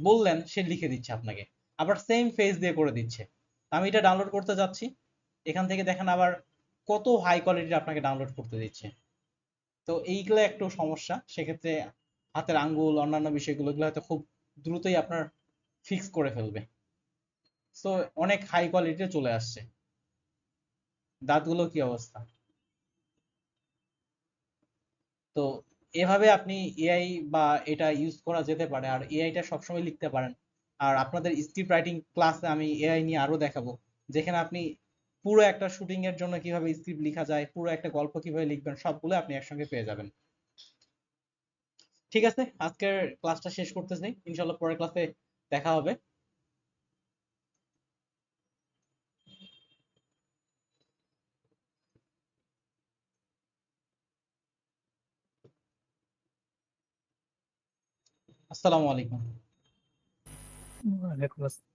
Speaker 1: বললেন, সে লিখে দিচ্ছে আপনাকে, আবার সেম ফেস দিয়ে করে দিচ্ছে। আমি এটা ডাউনলোড করতে যাচ্ছি, এখান থেকে দেখেন আবার কত হাই কোয়ালিটির আপনাকে ডাউনলোড করতে দিচ্ছে। তো এইগুলো একটু সমস্যা। সেক্ষেত্রে হাতের আঙ্গুল অন্যান্য বিষয়গুলো এগুলো হয়তো খুব দ্রুতই আপনার ফিক্স করে ফেলবে। সো অনেক হাই কোয়ালিটিতে চলে আসছে। দাঁতগুলো কি অবস্থা। তো এভাবে আপনি এআই বা এটা ইউজ করা যেতে পারে, আর এআইটা সবসময় লিখতে পারেন। আর আপনাদের স্ক্রিপ্ট রাইটিং ক্লাসে আমি এআই নিয়ে আরো দেখাবো, যেখানে আপনি পুরো একটা শুটিং এর জন্য কিভাবে স্ক্রিপ্ট লেখা যায়, পুরো একটা গল্প কিভাবে লিখবেন, সবগুলো আপনি একসঙ্গে পেয়ে যাবেন। ঠিক আছে, আজকের ক্লাসটা শেষ করতেছি, ইনশাল্লাহ পরের ক্লাসে দেখা হবে। আসসালামু আলাইকুম।
Speaker 7: ওয়ালাইকুম আসসালাম।